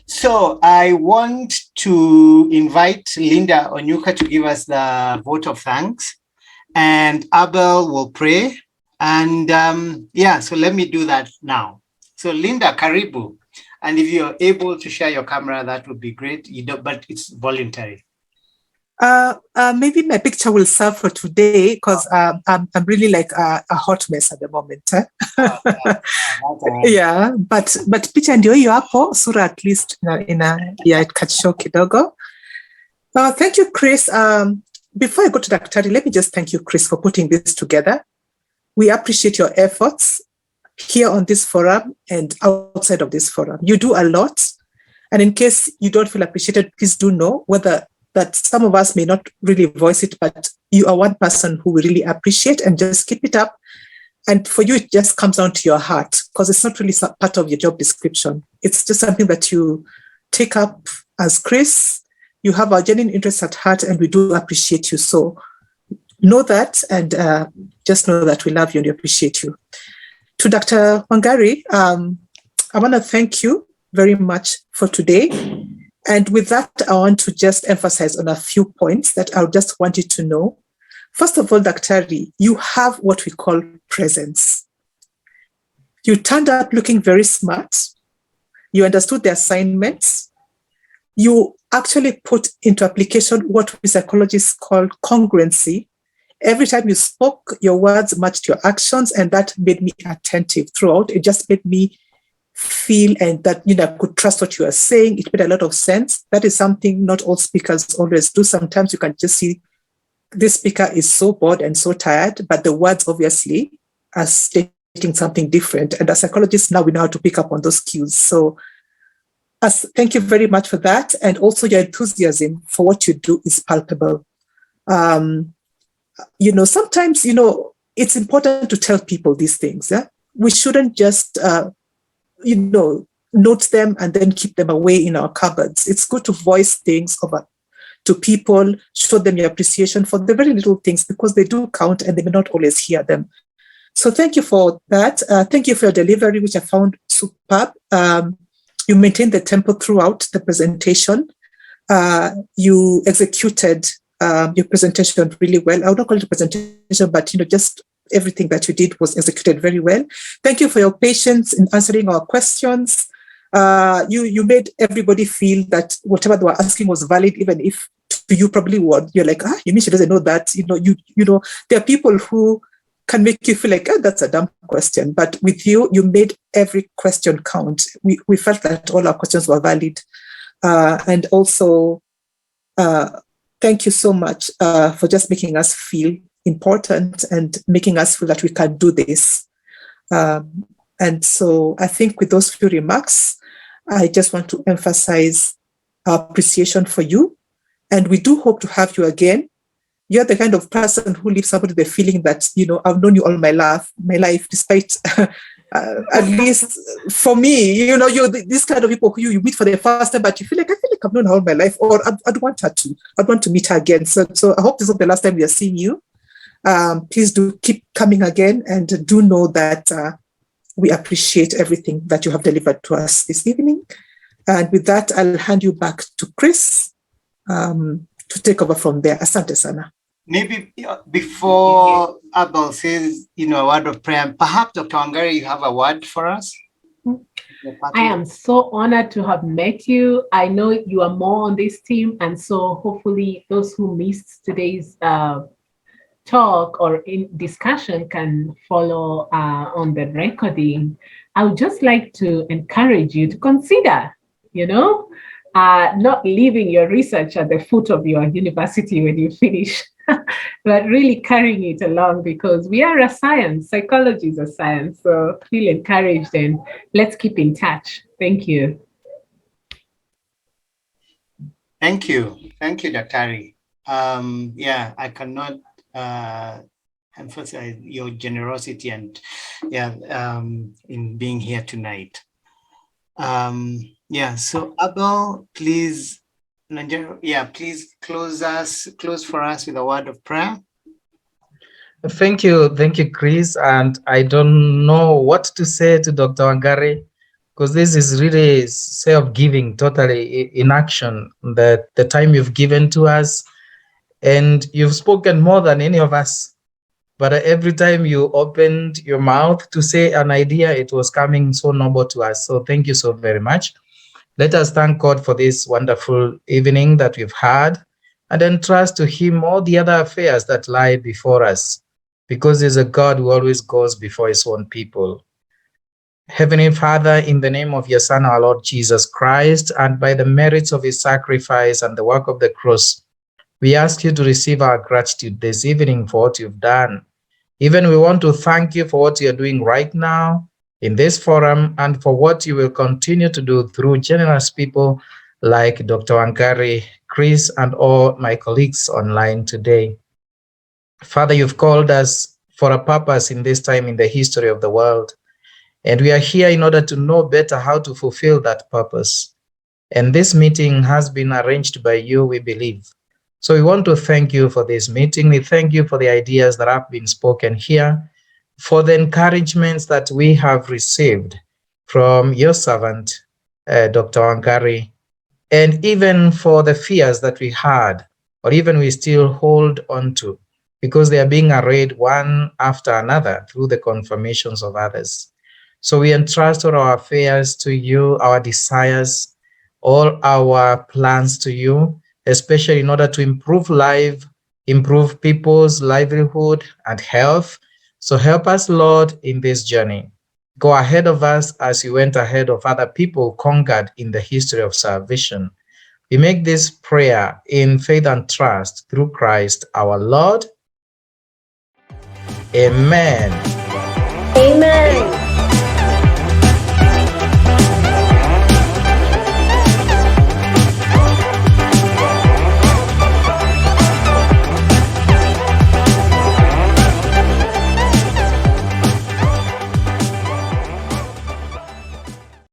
So I want to invite Linda Onyuka to give us the vote of thanks, and Abel will pray. And so let me do that now. So Linda, karibu. And if you're able to share your camera, that would be great. But it's voluntary. Maybe my picture will serve for today because I'm really like a hot mess at the moment. Yeah, but picha ndio hiyo hapo, sura at least kachosho kidogo. Thank you, Chris. Before I go to Daktari, let me just thank you, Chris, for putting this together. We appreciate your efforts here on this forum and outside of this forum. You do a lot. And in case you don't feel appreciated, please do know that some of us may not really voice it, but you are one person who we really appreciate, and just keep it up. And for you, it just comes down to your heart because it's not really part of your job description. It's just something that you take up as Chris. You have our genuine interest at heart, and we do appreciate you. So know that, and just know that we love you and we appreciate you. To Dr. Wangari, I want to thank you very much for today. And with that, I want to just emphasize on a few points that I just want you to know. First of all, Daktari, you have what we call presence. You turned up looking very smart. You understood the assignments. You actually put into application what we psychologists call congruency. Every time you spoke, your words matched your actions, and that made me attentive throughout. It just made me feel and that I could trust what you are saying. It made a lot of sense. That is something not all speakers always do. Sometimes you can just see this speaker is so bored and so tired, but the words obviously are stating something different. And as psychologists now, we know how to pick up on those cues. So thank you very much for that. And also your enthusiasm for what you do is palpable. Sometimes, it's important to tell people these things. Yeah? We shouldn't just, note them and then keep them away in our cupboards. It's good to voice things to people, show them your appreciation for the very little things because they do count and they may not always hear them. So thank you for that. Thank you for your delivery, which I found superb. You maintained the tempo throughout the presentation. you executed your presentation really well. I would not call it a presentation, but just everything that you did was executed very well. Thank you for your patience in answering our questions. You made everybody feel that whatever they were asking was valid, even if to you probably you're like, you mean she doesn't know that? There are people who can make you feel like, that's a dumb question. But with you, you made every question count. We felt that all our questions were valid. And also, thank you so much for just making us feel important and making us feel that we can do this. And so I think with those few remarks, I just want to emphasize our appreciation for you. And we do hope to have you again. You're the kind of person who leaves somebody the feeling that, I've known you all my life, despite, at least for me, you're this kind of people who you meet for the first time, but I feel like I've known her all my life, or I'd want to meet her again. So I hope this is not the last time we are seeing you. Please do keep coming again, and do know that we appreciate everything that you have delivered to us this evening. And with that, I'll hand you back to Chris to take over from there. Asante sana. Maybe before Abel says, a word of prayer, perhaps Dr. Wangari, you have a word for us? I am so honored to have met you. I know you are more on this team, and so hopefully those who missed today's talk or in discussion can follow on the recording. I would just like to encourage you to consider, not leaving your research at the foot of your university when you finish, but really carrying it along, because we are a science. Psychology is a science. So feel encouraged, and let's keep in touch. Thank you. Thank you. Thank you, Dr. I cannot emphasize your generosity and in being here tonight. So Abel, please, please close for us with a word of prayer. Thank you, Chris. And I don't know what to say to Dr. Wangari, because this is really self-giving, totally in action, the time you've given to us. And you've spoken more than any of us. But every time you opened your mouth to say an idea, it was coming so noble to us. So thank you so very much. Let us thank God for this wonderful evening that we've had, and entrust to him all the other affairs that lie before us, because he's a God who always goes before his own people. Heavenly Father, in the name of your Son, our Lord Jesus Christ, and by the merits of his sacrifice and the work of the cross, we ask you to receive our gratitude this evening for what you've done. Even we want to thank you for what you're doing right now in this forum, and for what you will continue to do through generous people like Dr. Wangari, Chris, and all my colleagues online today. Father, you've called us for a purpose in this time in the history of the world, and we are here in order to know better how to fulfill that purpose. And this meeting has been arranged by you, we believe. So we want to thank you for this meeting. We thank you for the ideas that have been spoken here, for the encouragements that we have received from your servant, Dr. Wangari, and even for the fears that we had, or even we still hold on to, because they are being arrayed one after another through the confirmations of others. So we entrust all our affairs to you, our desires, all our plans to you, especially in order to improve life, improve people's livelihood and health. So help us, Lord, in this journey. Go ahead of us as you went ahead of other people conquered in the history of salvation. We make this prayer in faith and trust through Christ our Lord. Amen. Amen.